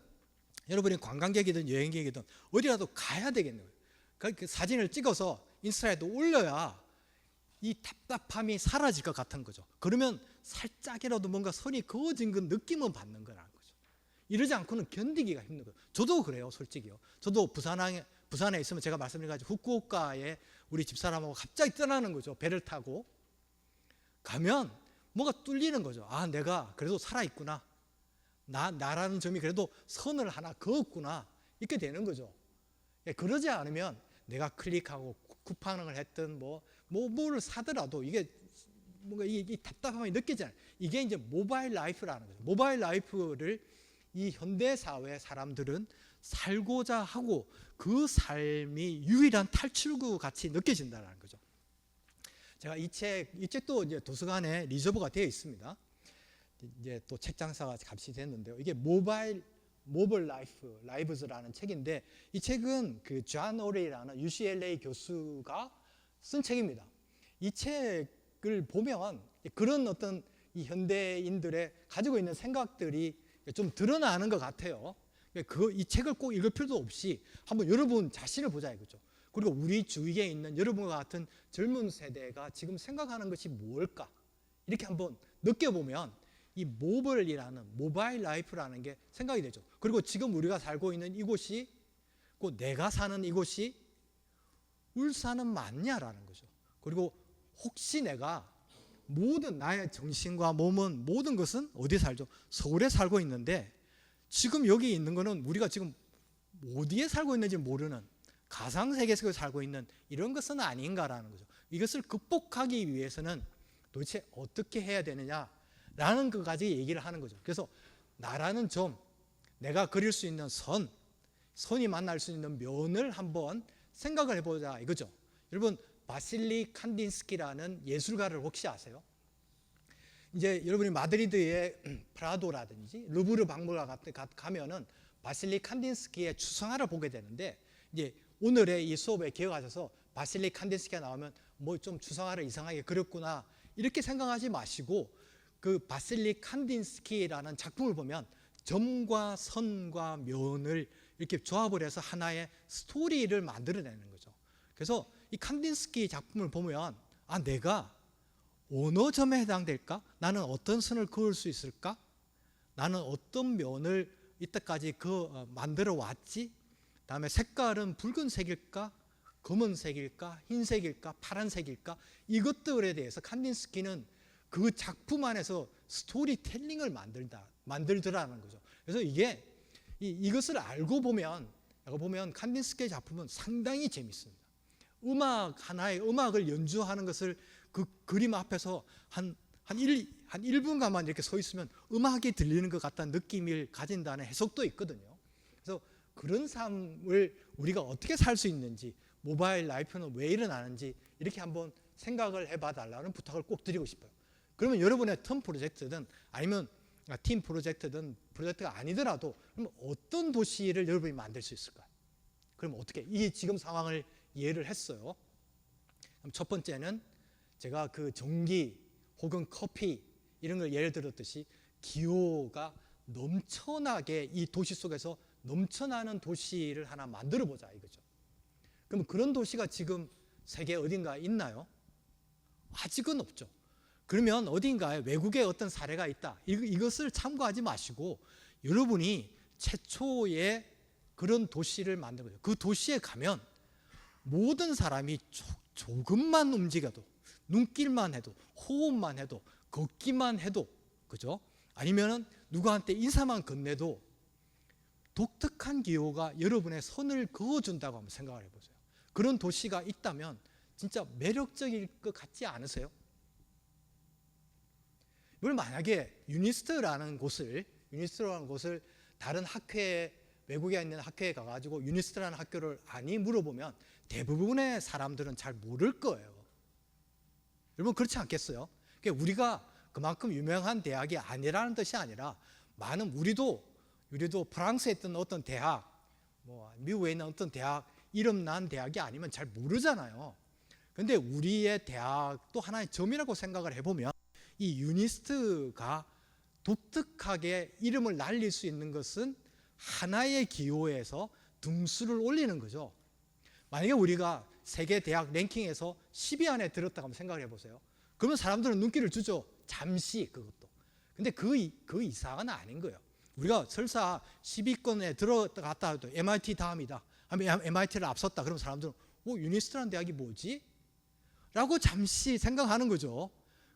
[SPEAKER 1] 여러분이 관광객이든 여행객이든 어디라도 가야 되겠는 거예요. 그 사진을 찍어서 인스타에도 올려야 이 답답함이 사라질 것 같은 거죠. 그러면 살짝이라도 뭔가 선이 그어진 그 느낌은 받는 거라는 거죠. 이러지 않고는 견디기가 힘든 거예요. 저도 그래요, 솔직히요. 저도 부산에 있으면 제가 말씀드려가지고 후쿠오카에 우리 집사람하고 갑자기 떠나는 거죠. 배를 타고 가면 뭐가 뚫리는 거죠. 아, 내가 그래도 살아있구나. 나라는 점이 그래도 선을 하나 그었구나. 이렇게 되는 거죠. 그러지 않으면 내가 클릭하고 쿠팡을 했든 뭐를 사더라도 이게 뭔가 이 답답함이 느끼잖아요. 이게 이제 모바일 라이프라는 거죠. 모바일 라이프를 이 현대 사회 사람들은 살고자 하고 그 삶이 유일한 탈출구 같이 느껴진다는 거죠. 제가 이 책도 이제 도서관에 리저브가 되어 있습니다. 이제 또 책 장사가 값이 됐는데요. 이게 모바일 라이브즈라는 책인데, 이 책은 그 존 오레이라는 UCLA 교수가 쓴 책입니다. 이 책을 보면 그런 어떤 이 현대인들의 가지고 있는 생각들이 좀 드러나는 것 같아요. 이 책을 꼭 읽을 필요도 없이 한번 여러분 자신을 보자 이거죠. 그리고 우리 주위에 있는 여러분과 같은 젊은 세대가 지금 생각하는 것이 뭘까? 이렇게 한번 느껴보면 이 모바일 라이프라는 게 생각이 되죠. 그리고 지금 우리가 살고 있는 이곳이, 꼭 내가 사는 이곳이 울산은 맞냐라는 거죠. 그리고 혹시 내가 모든 나의 정신과 몸은 모든 것은 어디에 살죠? 서울에 살고 있는데 지금 여기 있는 거는 우리가 지금 어디에 살고 있는지 모르는 가상세계에서 살고 있는 이런 것은 아닌가라는 거죠. 이것을 극복하기 위해서는 도대체 어떻게 해야 되느냐라는 것까지 얘기를 하는 거죠. 그래서 나라는 점, 내가 그릴 수 있는 선이 만날 수 있는 면을 한번 생각을 해보자 이거죠. 여러분 바실리 칸딘스키라는 예술가를 혹시 아세요? 이제 여러분이 마드리드의 프라도라든지 루브르 박물관 가면은 바실리 칸딘스키의 추상화를 보게 되는데 이제 오늘의 이 수업에 기억하셔서 바실리 칸딘스키가 나오면 뭐 좀 추상화를 이상하게 그렸구나 이렇게 생각하지 마시고 그 바실리 칸딘스키라는 작품을 보면 점과 선과 면을 이렇게 조합을 해서 하나의 스토리를 만들어내는 거죠. 그래서 이 칸딘스키 작품을 보면 내가 어느 점에 해당될까? 나는 어떤 선을 그을 수 있을까? 나는 어떤 면을 이때까지 만들어 왔지? 다음에 색깔은 붉은색일까? 검은색일까? 흰색일까? 파란색일까? 이것들에 대해서 칸딘스키는 그 작품 안에서 스토리텔링을 만들더라는 거죠. 그래서 이것을 알고 보면 칸딘스키의 작품은 상당히 재밌습니다. 하나의 음악을 연주하는 것을 그 그림 앞에서 한 1분간만 이렇게 서 있으면 음악이 들리는 것 같다는 느낌을 가진다는 해석도 있거든요. 그래서 그런 삶을 우리가 어떻게 살 수 있는지, 모바일 라이프는 왜 일어나는지 이렇게 한번 생각을 해봐 달라는 부탁을 꼭 드리고 싶어요. 그러면 여러분의 텀 프로젝트든 아니면 팀 프로젝트든 프로젝트가 아니더라도 그럼 어떤 도시를 여러분이 만들 수 있을까요? 그럼 어떻게 이 지금 상황을 이해를 했어요. 그럼 첫 번째는 제가 그 전기 혹은 커피 이런 걸 예를 들었듯이 기호가 넘쳐나게 이 도시 속에서 넘쳐나는 도시를 하나 만들어 보자 이거죠. 그럼 그런 도시가 지금 세계 어딘가에 있나요? 아직은 없죠. 그러면 어딘가에 외국의 어떤 사례가 있다. 이것을 참고하지 마시고 여러분이 최초의 그런 도시를 만든 거죠. 그 도시에 가면 모든 사람이 조금만 움직여도, 눈길만 해도, 호흡만 해도, 걷기만 해도, 그죠? 아니면은 누구한테 인사만 건네도 독특한 기호가 여러분의 선을 그어준다고 한번 생각을 해보세요. 그런 도시가 있다면 진짜 매력적일 것 같지 않으세요? 이걸 만약에 유니스트라는 곳을 다른 학회에 외국에 있는 학회에 가가지고 유니스트라는 학교를 아니 물어보면 대부분의 사람들은 잘 모를 거예요. 여러분 그렇지 않겠어요? 그러니까 우리가 그만큼 유명한 대학이 아니라는 뜻이 아니라 우리도 프랑스에 있던 어떤 대학, 미국에 있는 어떤 대학 이름 난 대학이 아니면 잘 모르잖아요. 그런데 우리의 대학도 하나의 점이라고 생각을 해보면 이 유니스트가 독특하게 이름을 날릴 수 있는 것은 하나의 기호에서 등수를 올리는 거죠. 만약에 우리가 세계 대학 랭킹에서 10위 안에 들었다고 한번 생각을 해보세요. 그러면 사람들은 눈길을 주죠. 잠시 그것도. 근데 그 이상은 아닌 거예요. 우리가 설사 10위권에 들어갔다 해도 MIT 다음이다. 하면 MIT를 앞섰다. 그러면 사람들은 유니스트라는 대학이 뭐지? 라고 잠시 생각하는 거죠.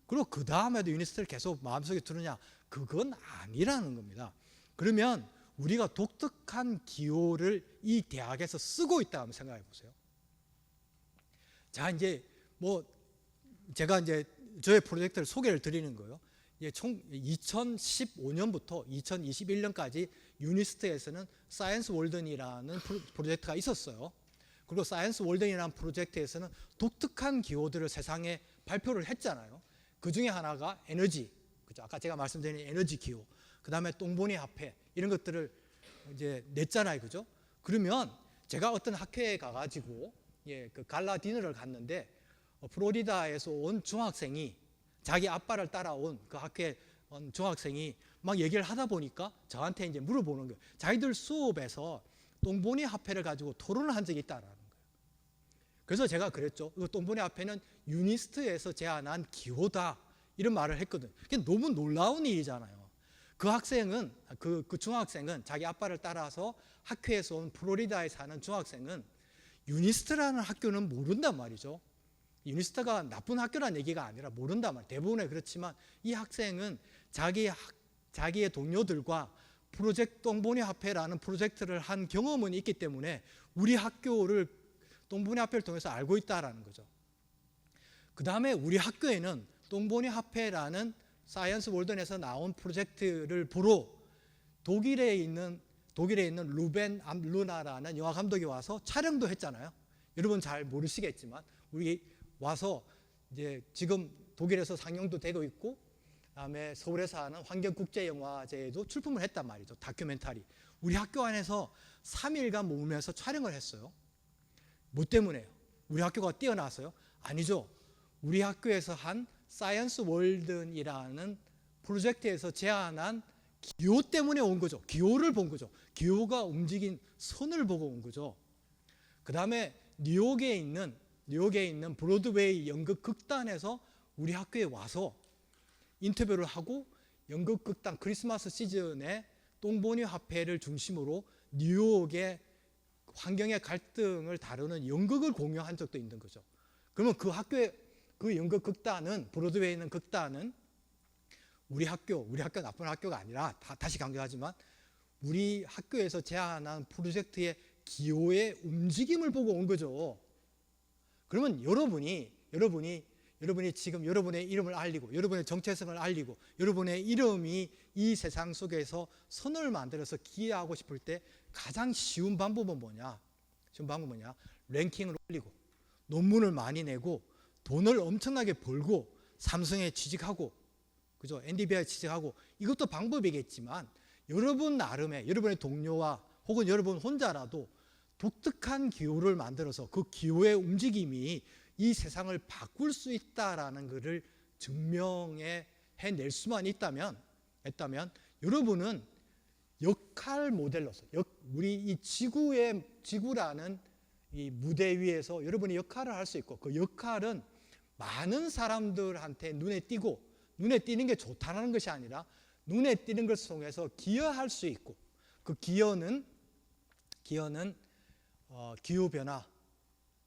[SPEAKER 1] 그리고 그 다음에도 유니스트를 계속 마음속에 두느냐? 그건 아니라는 겁니다. 그러면 우리가 독특한 기호를 이 대학에서 쓰고 있다 하면 생각해 보세요. 자, 제가 저의 프로젝트를 소개를 드리는 거예요. 총 2015년부터 2021년까지 유니스트에서는 사이언스 월든이라는 프로젝트가 있었어요. 그리고 사이언스 월든이라는 프로젝트에서는 독특한 기호들을 세상에 발표를 했잖아요. 그 중에 하나가 에너지, 그죠? 아까 제가 말씀드린 에너지 기호, 그 다음에 똥보니 화폐 이런 것들을 냈잖아요, 그죠? 그러면 제가 어떤 학회에 가가지고 그 갈라 디너를 갔는데 플로리다에서 온 중학생이 자기 아빠를 따라온 그 학교에 온 중학생이 막 얘기를 하다 보니까 저한테 이제 물어보는 거예요. 자기들 수업에서 똥보니 화폐를 가지고 토론을 한 적이 있다라는 거예요. 그래서 제가 그랬죠. 그 똥보니 화폐는 유니스트에서 제안한 기호다 이런 말을 했거든요. 그게 너무 놀라운 일이잖아요. 그 중학생은 자기 아빠를 따라서 학회에서 온 플로리다에 사는 중학생은 유니스트라는 학교는 모른단 말이죠. 유니스트가 나쁜 학교라는 얘기가 아니라 모른단 말이에요. 대부분은 그렇지만 이 학생은 자기의 동료들과 프로젝트 똥보니 화폐라는 프로젝트를 한 경험은 있기 때문에 우리 학교를 똥보니 화폐를 통해서 알고 있다라는 거죠. 그 다음에 우리 학교에는 똥보니 화폐라는 사이언스 월든에서 나온 프로젝트를 보러 독일에 있는 루벤 암루나라는 영화 감독이 와서 촬영도 했잖아요. 여러분 잘 모르시겠지만 우리 와서 이제 지금 독일에서 상영도 되고 있고, 그다음에 서울에서 하는 환경국제영화제에도 출품을 했단 말이죠. 다큐멘터리. 우리 학교 안에서 3일간 머물면서 촬영을 했어요. 뭐 때문에요? 우리 학교가 뛰어나서요? 아니죠. 우리 학교에서 한 사이언스 월든이라는 프로젝트에서 제안한 기호 때문에 온 거죠. 기호를 본 거죠. 기호가 움직인 선을 보고 온 거죠. 그 다음에 뉴욕에 있는 브로드웨이 연극 극단에서 우리 학교에 와서 인터뷰를 하고 연극 극단 크리스마스 시즌에 똥보니 화폐를 중심으로 뉴욕의 환경의 갈등을 다루는 연극을 공연한 적도 있는 거죠. 그러면 그 학교의 그 연극 극단은, 브로드웨이에 있는 극단은 우리 학교 나쁜 학교가 아니라 다시 강조하지만 우리 학교에서 제안한 프로젝트의 기호의 움직임을 보고 온 거죠. 그러면 여러분이 지금 여러분의 이름을 알리고 여러분의 정체성을 알리고 여러분의 이름이 이 세상 속에서 선을 만들어서 기여하고 싶을 때 가장 쉬운 방법은 뭐냐? 랭킹을 올리고 논문을 많이 내고 돈을 엄청나게 벌고 삼성에 취직하고, 그죠? NDBI에 취직하고, 이것도 방법이겠지만 여러분 나름의 여러분의 동료와 혹은 여러분 혼자라도 독특한 기호를 만들어서 그 기호의 움직임이 이 세상을 바꿀 수 있다라는 것을 증명해낼 수만 있다면 여러분은 역할 모델로서 우리 이 지구라는 이 무대 위에서 여러분이 역할을 할 수 있고, 그 역할은 많은 사람들한테 눈에 띄는 게 좋다는 것이 아니라 눈에 띄는 것을 통해서 기여할 수 있고, 그 기여는 기후변화,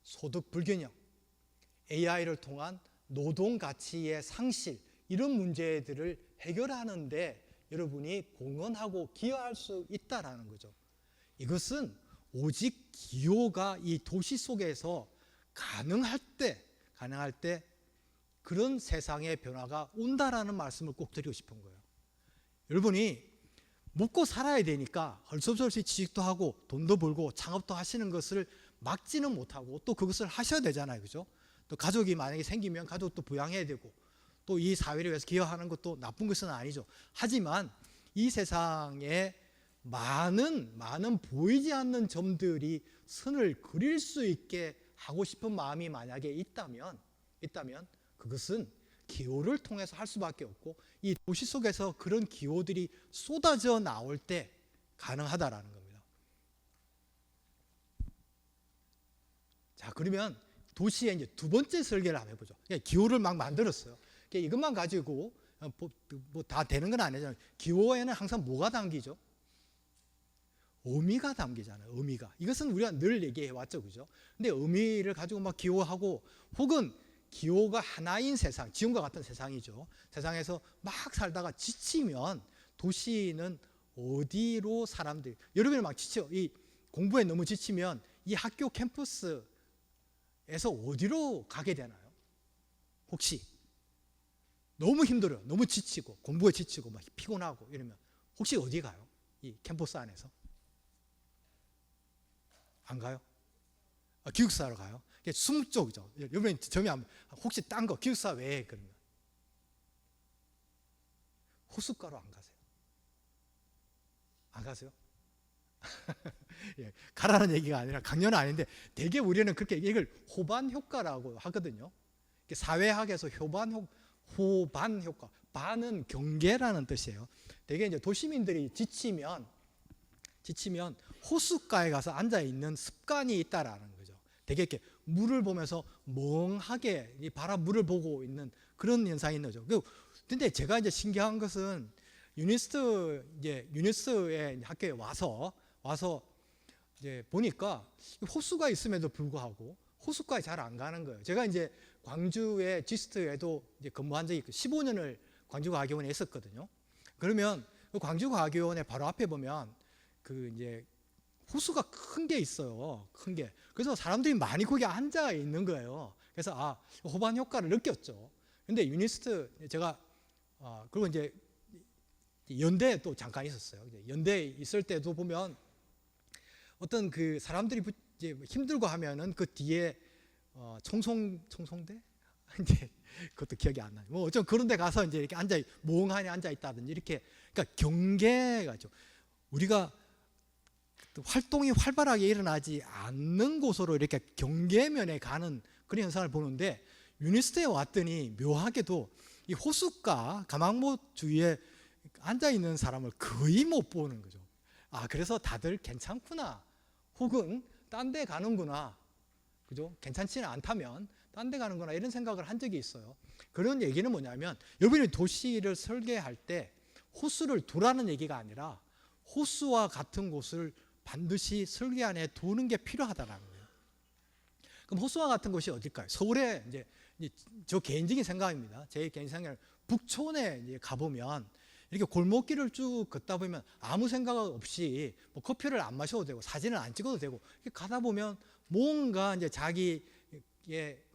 [SPEAKER 1] 소득 불균형, AI를 통한 노동 가치의 상실, 이런 문제들을 해결하는데 여러분이 공헌하고 기여할 수 있다라는 거죠. 이것은 오직 기호가 이 도시 속에서 가능할 때 그런 세상의 변화가 온다라는 말씀을 꼭 드리고 싶은 거예요. 여러분이 먹고 살아야 되니까 헐섭없이 취직도 하고 돈도 벌고 창업도 하시는 것을 막지는 못하고 또 그것을 하셔야 되잖아요. 그죠? 또 가족이 만약에 생기면 가족도 부양해야 되고 또 이 사회를 위해서 기여하는 것도 나쁜 것은 아니죠. 하지만 이 세상에 많은 보이지 않는 점들이 선을 그릴 수 있게 하고 싶은 마음이 만약에 있다면 그것은 기호를 통해서 할 수밖에 없고, 이 도시 속에서 그런 기호들이 쏟아져 나올 때 가능하다라는 겁니다. 자, 그러면 도시의 이제 두 번째 설계를 한번 해보죠. 기호를 막 만들었어요. 이것만 가지고 뭐 다 되는 건 아니잖아요. 기호에는 항상 뭐가 담기죠? 의미가 담기잖아요. 의미가. 이것은 우리가 늘 얘기해 왔죠, 그죠? 근데 의미를 가지고 막 기호하고, 혹은 기호가 하나인 세상, 지금과 같은 세상이죠. 세상에서 막 살다가 지치면 도시는 어디로 사람들이, 여러분이 막 이 공부에 너무 지치면 이 학교 캠퍼스에서 어디로 가게 되나요? 혹시 너무 힘들어요. 너무 지치고 공부에 지치고 막 피곤하고 이러면 혹시 어디 가요? 이 캠퍼스 안에서 안 가요? 기숙사로 가요? 숨쪽이죠. 여러분이 점이 혹시 딴 거 기숙사 외에 그러면 호숫가로 안 가세요? 안 가세요? 예, 가라는 얘기가 아니라 강연은 아닌데 되게 우리는 그렇게 이걸 호반 효과라고 하거든요. 사회학에서 호반 효과, 반은 경계라는 뜻이에요. 되게 이제 도시민들이 지치면 호숫가에 가서 앉아 있는 습관이 있다라는 거죠. 되게 이렇게 물을 보면서 멍하게 물을 보고 있는 그런 현상이 있는 거죠. 근데 제가 이제 신기한 것은 유니스트의 학교에 와서 이제 보니까 호수가 있음에도 불구하고 호수까지 잘 안 가는 거예요. 제가 이제 광주의 지스트에도 이제 근무한 적이 있고 15년을 광주과학위원회에 있었거든요. 그러면 그 광주과학위원회 바로 앞에 보면 그 이제 호수가 큰 게 있어요. 큰 게. 그래서 사람들이 많이 거기 앉아 있는 거예요. 그래서 호반 효과를 느꼈죠. 근데 유니스트 제가 그리고 이제 연대에 또 잠깐 있었어요. 연대에 있을 때도 보면 어떤 그 사람들이 이제 힘들고 하면은 그 뒤에 청송대 이제 그것도 기억이 안 나요. 뭐 어쩜 그런 데 가서 이제 이렇게 멍하니 앉아 있다든지 이렇게, 그러니까 경계가 좀 우리가 활동이 활발하게 일어나지 않는 곳으로 이렇게 경계면에 가는 그런 현상을 보는데, 유니스트에 왔더니 묘하게도 이 호숫가 가망모 주위에 앉아 있는 사람을 거의 못 보는 거죠. 그래서 다들 괜찮구나, 혹은 딴 데 가는구나, 그죠? 괜찮지는 않다면 딴 데 가는구나, 이런 생각을 한 적이 있어요. 그런 얘기는 뭐냐면, 여러분이 도시를 설계할 때 호수를 두라는 얘기가 아니라 호수와 같은 곳을 반드시 설계 안에 두는 게 필요하다라는 거예요. 그럼 호수와 같은 곳이 어딜까요? 서울에 이제 저 개인적인 생각입니다. 제 개인 생각은 북촌에 이제 가보면 이렇게 골목길을 쭉 걷다 보면 아무 생각 없이 뭐 커피를 안 마셔도 되고 사진을 안 찍어도 되고, 이렇게 가다 보면 뭔가 이제 자기의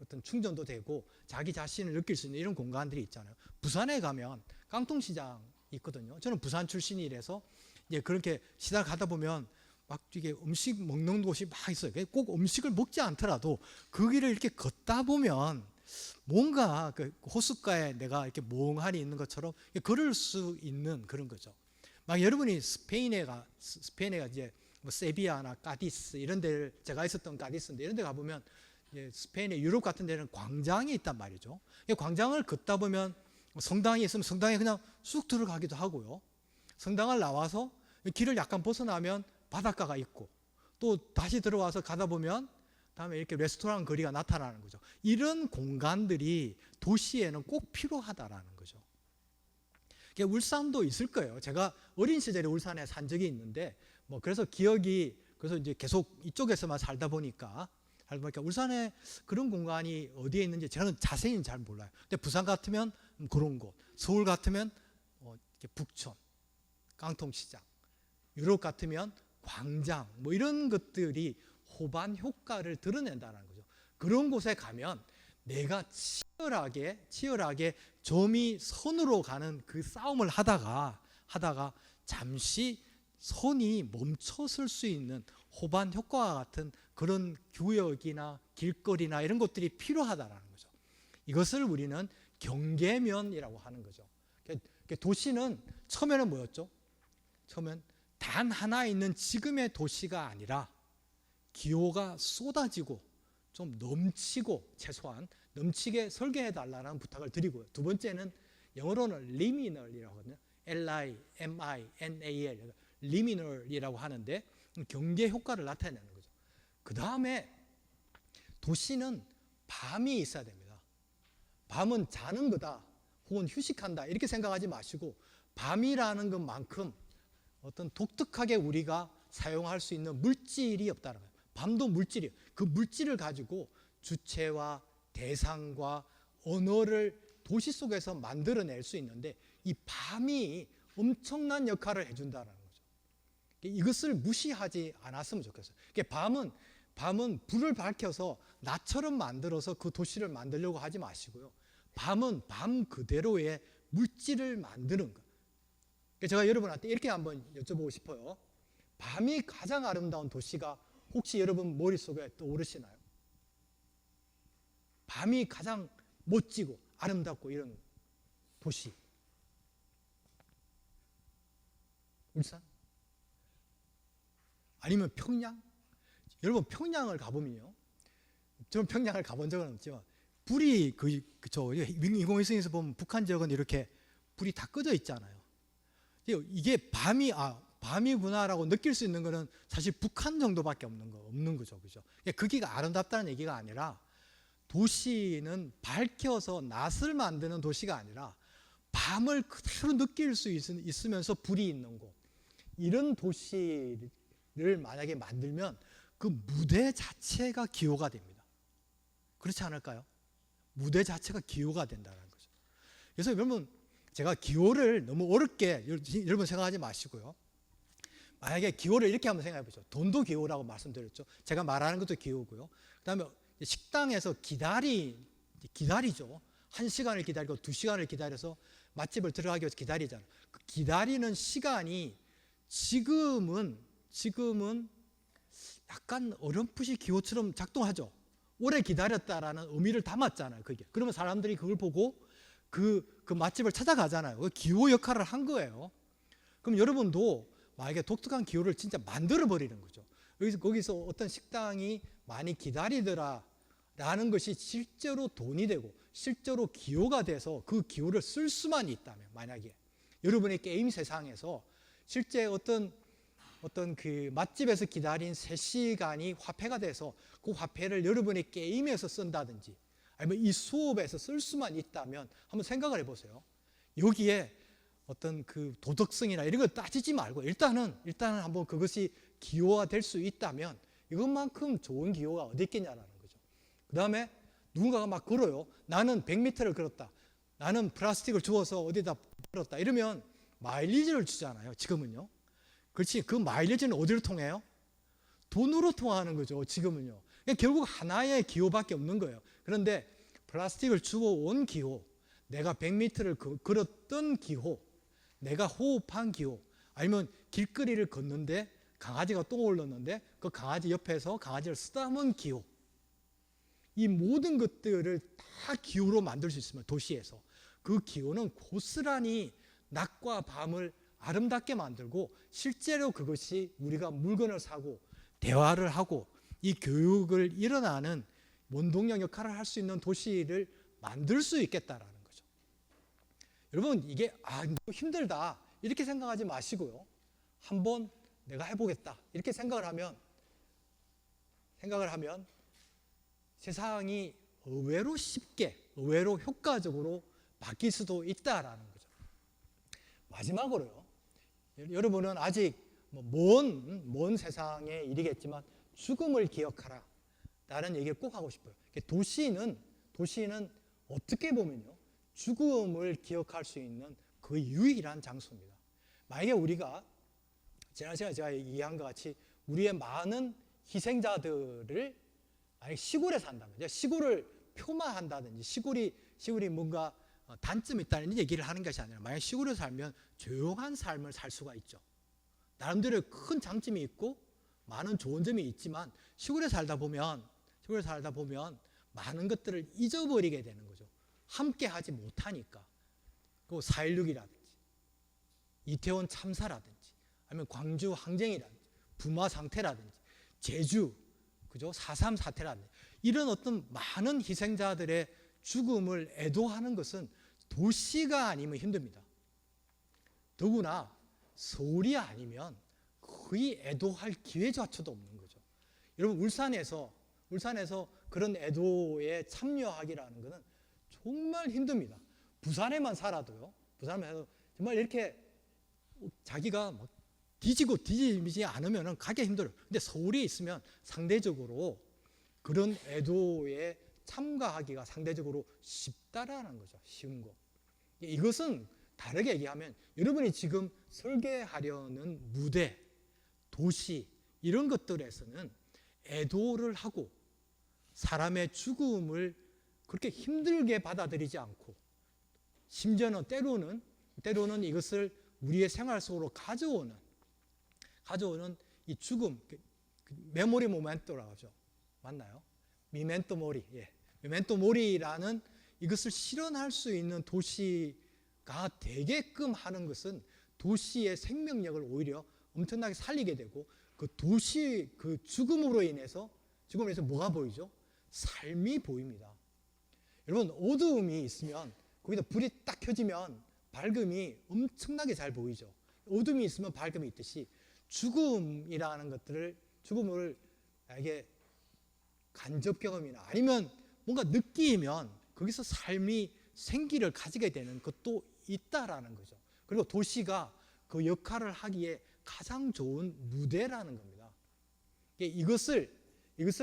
[SPEAKER 1] 어떤 충전도 되고 자기 자신을 느낄 수 있는 이런 공간들이 있잖아요. 부산에 가면 깡통시장이 있거든요. 저는 부산 출신이라서 이제 그렇게 시장 가다 보면 막 이게 음식 먹는 곳이 막 있어요. 꼭 음식을 먹지 않더라도 그 길을 이렇게 걷다 보면 뭔가 그 호숫가에 내가 이렇게 멍하니 있는 것처럼 걸을 수 있는 그런 거죠. 막 여러분이 스페인에 이제 뭐 세비야나 까디스 이런 데를, 제가 있었던 까디스인데 이런 데 가보면 스페인의 유럽 같은 데는 광장이 있단 말이죠. 광장을 걷다 보면 성당이 있으면 성당에 그냥 쑥 들어가기도 하고요. 성당을 나와서 길을 약간 벗어나면 바닷가가 있고, 또 다시 들어와서 가다 보면 다음에 이렇게 레스토랑 거리가 나타나는 거죠. 이런 공간들이 도시에는 꼭 필요하다라는 거죠. 울산도 있을 거예요. 제가 어린 시절에 울산에 산 적이 있는데, 뭐 그래서 기억이, 그래서 이제 계속 이쪽에서만 살다 보니까 울산에 그런 공간이 어디에 있는지 저는 자세히는 잘 몰라요. 근데 부산 같으면 그런 곳, 서울 같으면 북촌, 깡통시장, 유럽 같으면 광장, 뭐 이런 것들이 호반 효과를 드러낸다는 거죠. 그런 곳에 가면 내가 치열하게 점이 선으로 가는 그 싸움을 하다가 잠시 선이 멈춰설 수 있는 호반 효과와 같은 그런 구역이나 길거리나 이런 것들이 필요하다는 거죠. 이것을 우리는 경계면이라고 하는 거죠. 도시는 처음에는 뭐였죠? 처음엔 단 하나 있는 지금의 도시가 아니라 기호가 쏟아지고 좀 넘치고, 최소한 넘치게 설계해 달라는 부탁을 드리고요. 두 번째는 영어로는 liminal이라고 하거든요. Liminal, liminal이라고 하는데 경계 효과를 나타내는 거죠. 그 다음에 도시는 밤이 있어야 됩니다. 밤은 자는 거다, 혹은 휴식한다, 이렇게 생각하지 마시고 밤이라는 것만큼 어떤 독특하게 우리가 사용할 수 있는 물질이 없다는 거예요. 밤도 물질이에요. 그 물질을 가지고 주체와 대상과 언어를 도시 속에서 만들어낼 수 있는데, 이 밤이 엄청난 역할을 해준다는 거죠. 이것을 무시하지 않았으면 좋겠어요. 밤은 불을 밝혀서 나처럼 만들어서 그 도시를 만들려고 하지 마시고요. 밤은 밤 그대로의 물질을 만드는 것. 제가 여러분한테 이렇게 한번 여쭤보고 싶어요. 밤이 가장 아름다운 도시가 혹시 여러분 머릿속에 떠오르시나요? 밤이 가장 멋지고 아름답고 이런 도시. 울산? 아니면 평양? 여러분 평양을 가보면요, 저는 평양을 가본 적은 없지만 불이 인공위성에서 보면 북한 지역은 이렇게 불이 다 꺼져 있잖아요. 이게 밤이구나라고 느낄 수 있는 거는 사실 북한 정도밖에 없는 거죠. 그죠? 거기가 아름답다는 얘기가 아니라, 도시는 밝혀서 낯을 만드는 도시가 아니라 밤을 그대로 느낄 수 있으면서 불이 있는 곳, 이런 도시를 만약에 만들면 그 무대 자체가 기호가 됩니다. 그렇지 않을까요? 무대 자체가 기호가 된다는 거죠. 그래서 여러분, 제가 기호를 너무 어렵게 여러분 생각하지 마시고요. 만약에 기호를 이렇게 한번 생각해 보죠. 돈도 기호라고 말씀드렸죠. 제가 말하는 것도 기호고요. 그다음에 식당에서 기다리죠. 1시간을 기다리고 2시간을 기다려서 맛집을 들어가기 위해서 기다리잖아요. 그 기다리는 시간이 지금은 약간 어렴풋이 기호처럼 작동하죠. 오래 기다렸다라는 의미를 담았잖아요. 그게. 그러면 사람들이 그걸 보고 그 맛집을 찾아가잖아요. 그 기호 역할을 한 거예요. 그럼 여러분도 만약에 독특한 기호를 진짜 만들어 버리는 거죠. 거기서 어떤 식당이 많이 기다리더라라는 것이 실제로 돈이 되고 실제로 기호가 돼서 그 기호를 쓸 수만 있다면, 만약에 여러분의 게임 세상에서 실제 어떤 그 맛집에서 기다린 3시간이 화폐가 돼서 그 화폐를 여러분의 게임에서 쓴다든지 아니면 이 수업에서 쓸 수만 있다면 한번 생각을 해보세요. 여기에 어떤 그 도덕성이나 이런 걸 따지지 말고 일단은 한번 그것이 기호가 될 수 있다면 이것만큼 좋은 기호가 어디 있겠냐라는 거죠. 그 다음에 누군가가 막 걸어요. 나는 100m를 걸었다. 나는 플라스틱을 주워서 어디다 걸었다. 이러면 마일리지를 주잖아요. 지금은요. 그렇지. 그 마일리지는 어디로 통해요? 돈으로 통하는 거죠. 지금은요. 그러니까 결국 하나의 기호밖에 없는 거예요. 그런데 플라스틱을 주워온 기호, 내가 100m를 걸었던 기호, 내가 호흡한 기호, 아니면 길거리를 걷는데 강아지가 똥을 흘렀는데 그 강아지 옆에서 강아지를 쓰다먼 기호, 이 모든 것들을 다 기호로 만들 수 있으면 도시에서 그 기호는 고스란히 낮과 밤을 아름답게 만들고 실제로 그것이 우리가 물건을 사고 대화를 하고 이 교육을 일어나는 원동력 역할을 할 수 있는 도시를 만들 수 있겠다라는 거죠. 여러분, 이게 너무 힘들다 이렇게 생각하지 마시고요. 한번 내가 해보겠다 이렇게 생각을 하면 세상이 의외로 쉽게, 의외로 효과적으로 바뀔 수도 있다라는 거죠. 마지막으로요. 여러분은 아직 먼 세상의 일이겠지만 죽음을 기억하라 라는 얘기를 꼭 하고 싶어요. 도시는 어떻게 보면요, 죽음을 기억할 수 있는 그 유일한 장소입니다. 만약에 우리가 지난 시간에 제가 얘기한 것 같이 우리의 많은 희생자들을 만약 시골에 산다면, 시골을 표마한다든지 시골이 뭔가 단점이 있다는 얘기를 하는 것이 아니라 만약 시골에 살면 조용한 삶을 살 수가 있죠. 나름대로 큰 장점이 있고 많은 좋은 점이 있지만 시골에 살다 보면 많은 것들을 잊어버리게 되는 거죠. 함께 하지 못하니까. 그 4.16이라든지 이태원 참사라든지 아니면 광주 항쟁이라든지 부마 상태라든지 제주, 그죠? 4.3 사태라든지 이런 어떤 많은 희생자들의 죽음을 애도하는 것은 도시가 아니면 힘듭니다. 더구나 서울이 아니면 거의 애도할 기회조차도 없는 거죠. 여러분, 울산에서 그런 애도에 참여하기라는 것은 정말 힘듭니다. 부산에만 살아도요. 정말 이렇게 자기가 막 뒤지지 않으면 가기 힘들어요. 근데 서울에 있으면 상대적으로 그런 애도에 참가하기가 상대적으로 쉽다라는 거죠. 쉬운 거. 이것은 다르게 얘기하면 여러분이 지금 설계하려는 무대, 도시 이런 것들에서는 애도를 하고 사람의 죽음을 그렇게 힘들게 받아들이지 않고 심지어는 때로는 이것을 우리의 생활 속으로 가져오는 이 죽음, 메모리 모멘토라고 하죠. 맞나요? 미멘토 모리. 미멘토 모리라는 이것을 실현할 수 있는 도시가 되게끔 하는 것은 도시의 생명력을 오히려 엄청나게 살리게 되고 그 죽음으로 인해서 뭐가 보이죠? 삶이 보입니다. 여러분, 어두움이 있으면 거기다 불이 딱 켜지면 밝음이 엄청나게 잘 보이죠. 어둠이 있으면 밝음이 있듯이 죽음을 이게 간접 경험이나 아니면 뭔가 느끼면 거기서 삶이 생기를 가지게 되는 것도 있다라는 거죠. 그리고 도시가 그 역할을 하기에 가장 좋은 무대라는 겁니다. 이것을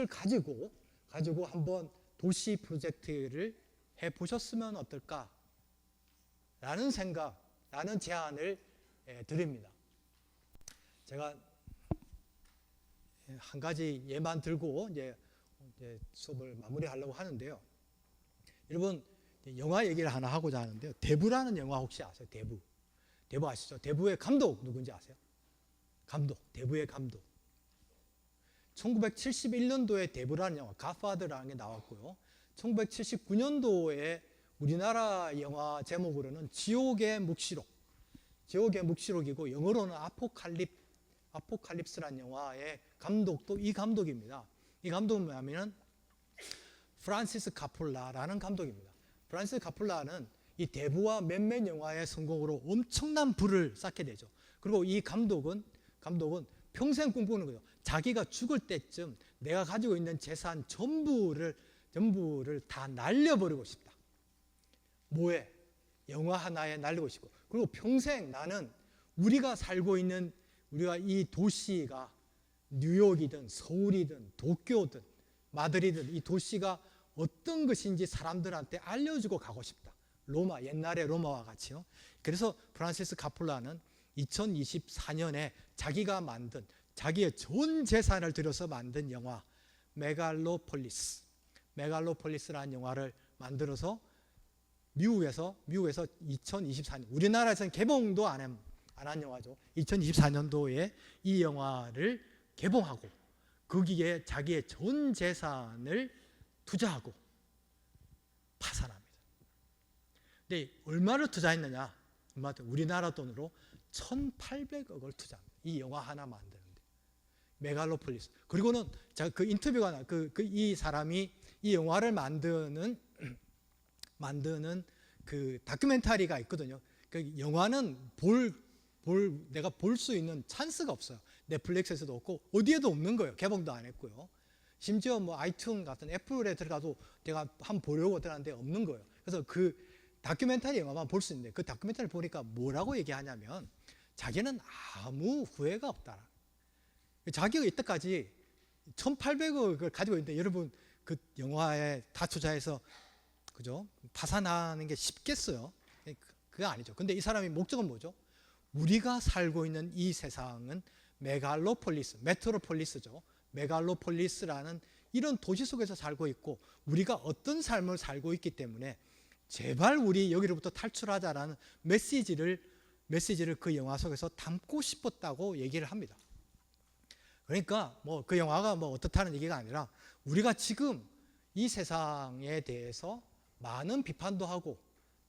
[SPEAKER 1] 가지고 한번 도시 프로젝트를 해 보셨으면 어떨까? 라는 제안을 드립니다. 제가 한 가지 예만 들고 이제 수업을 마무리하려고 하는데요. 여러분, 영화 얘기를 하나 하고자 하는데요. 대부라는 영화 혹시 아세요? 대부 아시죠? 대부의 감독 누군지 아세요? 대부의 감독. 1971년도에 대부라는 영화, 갓파더라는 게 나왔고요. 1979년도에 우리나라 영화 제목으로는 지옥의 묵시록이고 영어로는 아포칼립스라는 영화의 감독도 이 감독입니다. 이 감독은 뭐냐면 프란시스 카폴라라는 감독입니다. 프란시스 카폴라는 이 대부와 몇몇 영화의 성공으로 엄청난 부를 쌓게 되죠. 그리고 이 감독은 평생 꿈꾸는 거예요. 자기가 죽을 때쯤 내가 가지고 있는 재산 전부를 다 날려버리고 싶다. 뭐에? 영화 하나에 날리고 싶고, 그리고 평생 나는 우리가 이 도시가 뉴욕이든 서울이든 도쿄든 마드리드든 이 도시가 어떤 것인지 사람들한테 알려주고 가고 싶다. 옛날의 로마와 같이요. 그래서 프란시스 카폴라는 2024년에 자기가 만든, 자기의 전 재산을 들여서 만든 영화 메갈로폴리스라는 영화를 만들어서 미국에서 2024년, 우리나라에서는 개봉도 안 한 영화죠. 2024년도에 이 영화를 개봉하고 거기에 자기의 전 재산을 투자하고 파산합니다. 근데 얼마를 투자했느냐? 우리나라 돈으로 1,800억을 투자합니다. 이 영화 하나 만드는데. 메갈로폴리스. 그리고는 그 인터뷰가 이 사람이 이 영화를 만드는 그 다큐멘터리가 있거든요. 그 영화는 내가 볼 수 있는 찬스가 없어요. 넷플릭스에서도 없고 어디에도 없는 거예요. 개봉도 안 했고요. 심지어 뭐 아이튠 같은 애플에 들어가도 내가 한번 보려고 들어갔는데 없는 거예요. 그래서 그 다큐멘터리 영화만 볼 수 있는데 그 다큐멘터리 보니까 뭐라고 얘기하냐면 자기는 아무 후회가 없다. 자기가 이때까지 1,800억을 가지고 있는데 여러분 그 영화에 다 투자해서 그죠? 파산하는 게 쉽겠어요? 그게 아니죠. 근데 이 사람의 목적은 뭐죠? 우리가 살고 있는 이 세상은 메트로폴리스죠. 메갈로폴리스라는 이런 도시 속에서 살고 있고 우리가 어떤 삶을 살고 있기 때문에 제발 우리 여기로부터 탈출하자라는 메시지를 그 영화 속에서 담고 싶었다고 얘기를 합니다. 그러니까 뭐 그 영화가 뭐 어떻다는 얘기가 아니라 우리가 지금 이 세상에 대해서 많은 비판도 하고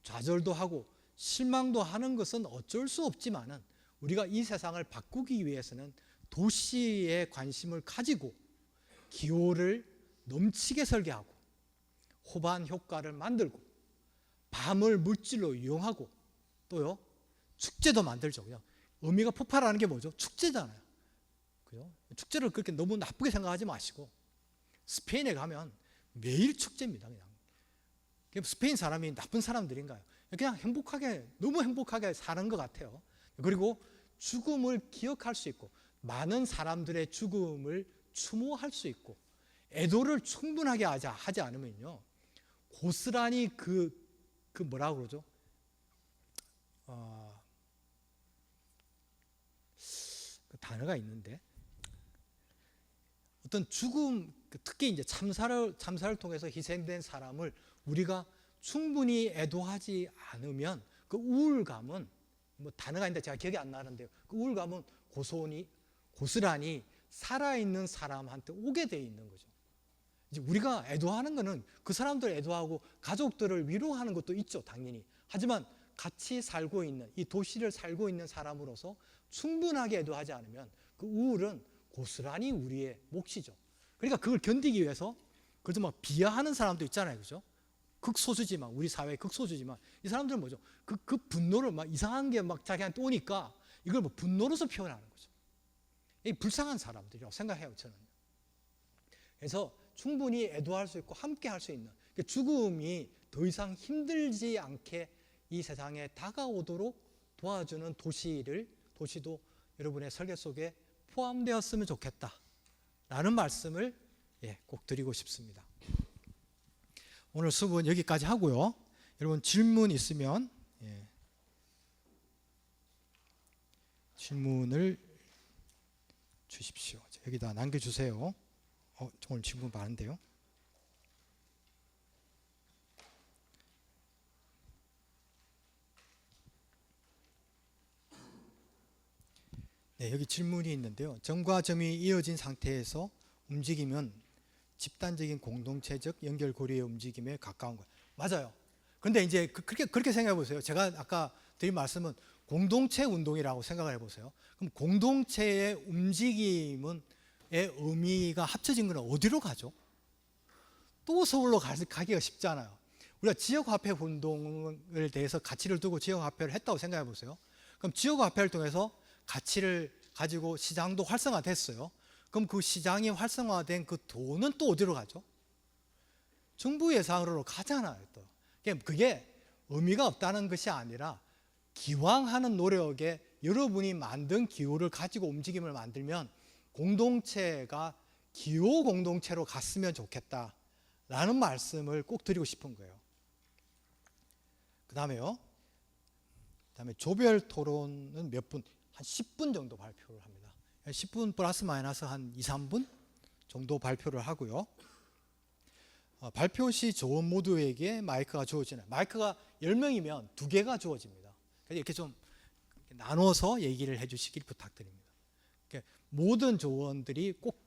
[SPEAKER 1] 좌절도 하고 실망도 하는 것은 어쩔 수 없지만은 우리가 이 세상을 바꾸기 위해서는 도시에 관심을 가지고 기호를 넘치게 설계하고 호반 효과를 만들고 밤을 물질로 이용하고 또요 축제도 만들죠. 그냥 의미가 폭발하는 게 뭐죠? 축제잖아요. 그죠? 축제를 그렇게 너무 나쁘게 생각하지 마시고 스페인에 가면 매일 축제입니다. 그냥 스페인 사람이 나쁜 사람들인가요? 그냥 너무 행복하게 사는 것 같아요. 그리고 죽음을 기억할 수 있고 많은 사람들의 죽음을 추모할 수 있고 애도를 충분하게 하지 않으면요 고스란히 그 뭐라고 그러죠? 그 단어가 있는데 어떤 죽음, 특히 이제 참사를 통해서 희생된 사람을 우리가 충분히 애도하지 않으면 그 우울감은 뭐 단어가 있는데 제가 기억이 안 나는데요. 그 우울감은 고스란히 살아있는 사람한테 오게 돼 있는 거죠. 이제 우리가 애도하는 거는 그 사람들을 애도하고 가족들을 위로하는 것도 있죠, 당연히. 하지만 같이 살고 있는 이 도시를 살고 있는 사람으로서 충분하게 애도하지 않으면 그 우울은 고스란히 우리의 몫이죠. 그러니까 그걸 견디기 위해서 그래도 막 비하하는 사람도 있잖아요, 그죠? 극소수지만 우리 사회의 극소수지만 이 사람들은 뭐죠? 그 분노를 막 이상한 게 막 자기한테 오니까 이걸 뭐 분노로서 표현하는 거죠. 이 불쌍한 사람들이라고 생각해요, 저는. 그래서 충분히 애도할 수 있고 함께 할 수 있는 죽음이 더 이상 힘들지 않게 이 세상에 다가오도록 도와주는 도시도 여러분의 설계 속에 포함되었으면 좋겠다 라는 말씀을 꼭 드리고 싶습니다. 오늘 수업은 여기까지 하고요. 여러분 질문 있으면 질문을 주십시오. 여기다 남겨주세요. 오늘 질문 많은데요. 네, 여기 질문이 있는데요. 점과 점이 이어진 상태에서 움직이면 집단적인 공동체적 연결고리의 움직임에 가까운 것. 맞아요. 그런데 이제 그렇게 생각해 보세요. 제가 아까 드린 말씀은 공동체 운동이라고 생각을 해보세요. 그럼 공동체의 움직임의 의미가 합쳐진 건 어디로 가죠? 또 서울로 가기가 쉽잖아요. 우리가 지역화폐 운동을 대해서 가치를 두고 지역화폐를 했다고 생각해 보세요. 그럼 지역화폐를 통해서 가치를 가지고 시장도 활성화됐어요. 그럼 그 시장이 활성화된 그 돈은 또 어디로 가죠? 정부 예산으로 가잖아요. 또 그게 의미가 없다는 것이 아니라 기왕하는 노력에 여러분이 만든 기호를 가지고 움직임을 만들면 공동체가 기호 공동체로 갔으면 좋겠다라는 말씀을 꼭 드리고 싶은 거예요. 그 다음에 조별 토론은 몇 분? 한 10분 정도 발표를 합니다. 10분 플러스 마이너스 한 2, 3분 정도 발표를 하고요. 발표 시 조원 모두에게 마이크가 주어지나요? 마이크가 10명이면 2개가 주어집니다. 이렇게 좀 나눠서 얘기를 해주시길 부탁드립니다. 모든 조원들이 꼭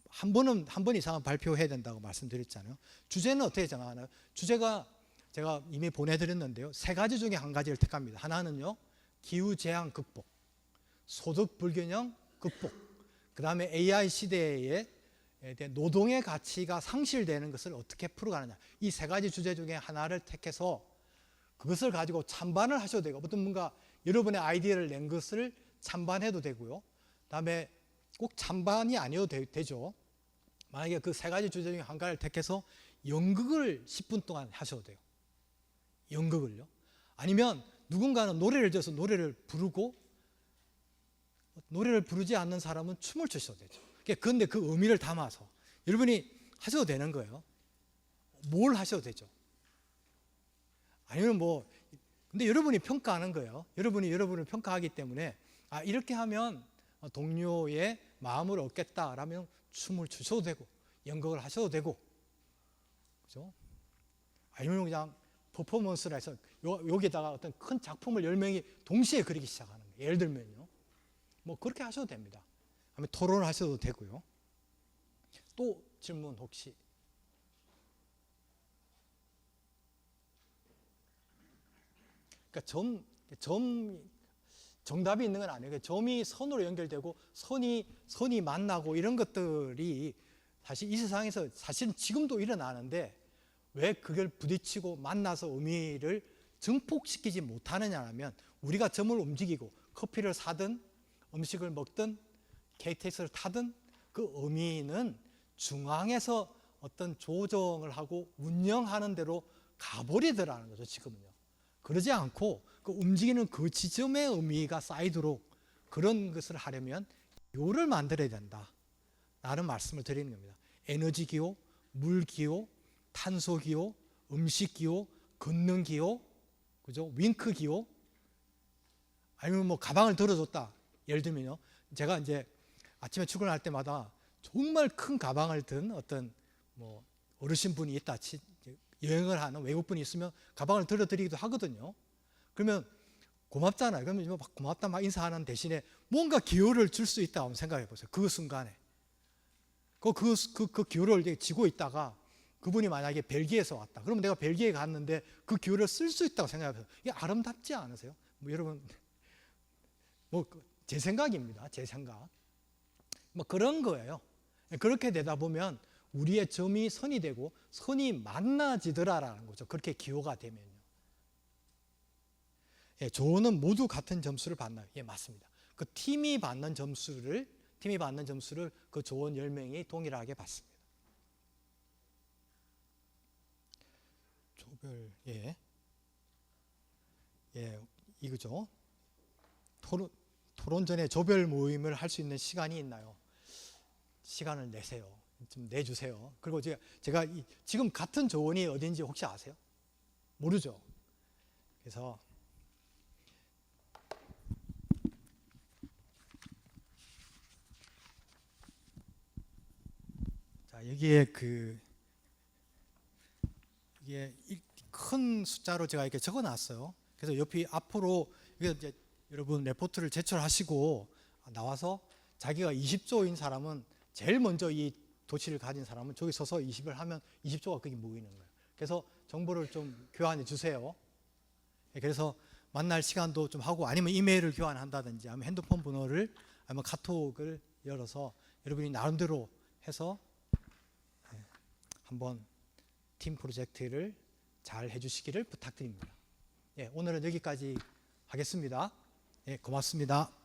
[SPEAKER 1] 한 번 이상은 발표해야 된다고 말씀드렸잖아요. 주제는 어떻게 정하나요? 주제가 제가 이미 보내드렸는데요. 3가지 중에 한 가지를 택합니다. 하나는요, 기후재앙 극복, 소득 불균형 극복, 그 다음에 AI 시대에 노동의 가치가 상실되는 것을 어떻게 풀어가느냐. 이 3가지 주제 중에 하나를 택해서 그것을 가지고 찬반을 하셔도 되고, 어떤 뭔가 여러분의 아이디어를 낸 것을 찬반해도 되고요. 그 다음에 꼭 찬반이 아니어도 되죠. 만약에 그 3가지 주제 중에 한 가지를 택해서 연극을 10분 동안 하셔도 돼요. 연극을요. 아니면 누군가는 노래를 지어서 노래를 부르고, 노래를 부르지 않는 사람은 춤을 추셔도 되죠. 그런데 그 의미를 담아서 여러분이 하셔도 되는 거예요. 뭘 하셔도 되죠. 아니면 근데 여러분이 평가하는 거예요. 여러분을 평가하기 때문에 이렇게 하면 동료의 마음을 얻겠다라면 춤을 추셔도 되고 연극을 하셔도 되고, 그죠? 아니면 그냥 퍼포먼스라 해서 여기다가 어떤 큰 작품을 10명이 동시에 그리기 시작하는 거예요. 예를 들면요. 그렇게 하셔도 됩니다. 아니면 토론을 하셔도 되고요. 또 질문 혹시? 그러니까 정답이 있는 건 아니에요. 점이 선으로 연결되고 선이 만나고 이런 것들이 사실 이 세상에서 사실은 지금도 일어나는데 왜 그걸 부딪히고 만나서 의미를 증폭시키지 못하느냐면, 우리가 점을 움직이고 커피를 사든 음식을 먹든 KTX를 타든 그 의미는 중앙에서 어떤 조정을 하고 운영하는 대로 가버리더라는 거죠. 지금은요. 그러지 않고 그 움직이는 그 지점의 의미가 쌓이도록 그런 것을 하려면 기호를 만들어야 된다 라는 말씀을 드리는 겁니다. 에너지 기호, 물 기호, 탄소 기호, 음식 기호, 걷는 기호, 그죠? 윙크 기호, 아니면 가방을 들어줬다. 예를 들면요, 제가 이제 아침에 출근할 때마다 정말 큰 가방을 든 어떤 어르신 분이 있다, 여행을 하는 외국분이 있으면 가방을 들어드리기도 하거든요. 그러면 고맙잖아요. 그러면 고맙다 막 인사하는 대신에 뭔가 기호를 줄 수 있다고 생각해 보세요. 그 순간에 그 기호를 쥐고 있다가 그분이 만약에 벨기에에서 왔다. 그러면 내가 벨기에에 갔는데 그 기호를 쓸 수 있다고 생각해 보세요. 이게 아름답지 않으세요? 여러분, 제 생각입니다. 제 생각. 그런 거예요. 그렇게 되다 보면 우리의 점이 선이 되고 선이 만나지더라라는 거죠. 그렇게 기호가 되면요. 조언은 모두 같은 점수를 받나요? 예, 맞습니다. 그 팀이 받는 점수를 그 조언 10명이 동일하게 받습니다. 조별, 이거죠. 토론 전에 조별 모임을 할 수 있는 시간이 있나요? 시간을 내세요. 좀 내주세요. 그리고 제가 지금 같은 조언이 어딘지 혹시 아세요? 모르죠. 그래서 자, 여기에 이게 큰 숫자로 제가 이렇게 적어놨어요. 그래서 옆이 앞으로 이제 여러분 레포트를 제출하시고 나와서 자기가 20조인 사람은 제일 먼저 이 도치를 가진 사람은 저기 서서 20을 하면 20조가 거기 모이는 거예요. 그래서 정보를 좀 교환해 주세요. 그래서 만날 시간도 좀 하고 아니면 이메일을 교환한다든지 아니면 핸드폰 번호를 아니면 카톡을 열어서 여러분이 나름대로 해서 한번 팀 프로젝트를 잘 해주시기를 부탁드립니다. 오늘은 여기까지 하겠습니다. 고맙습니다.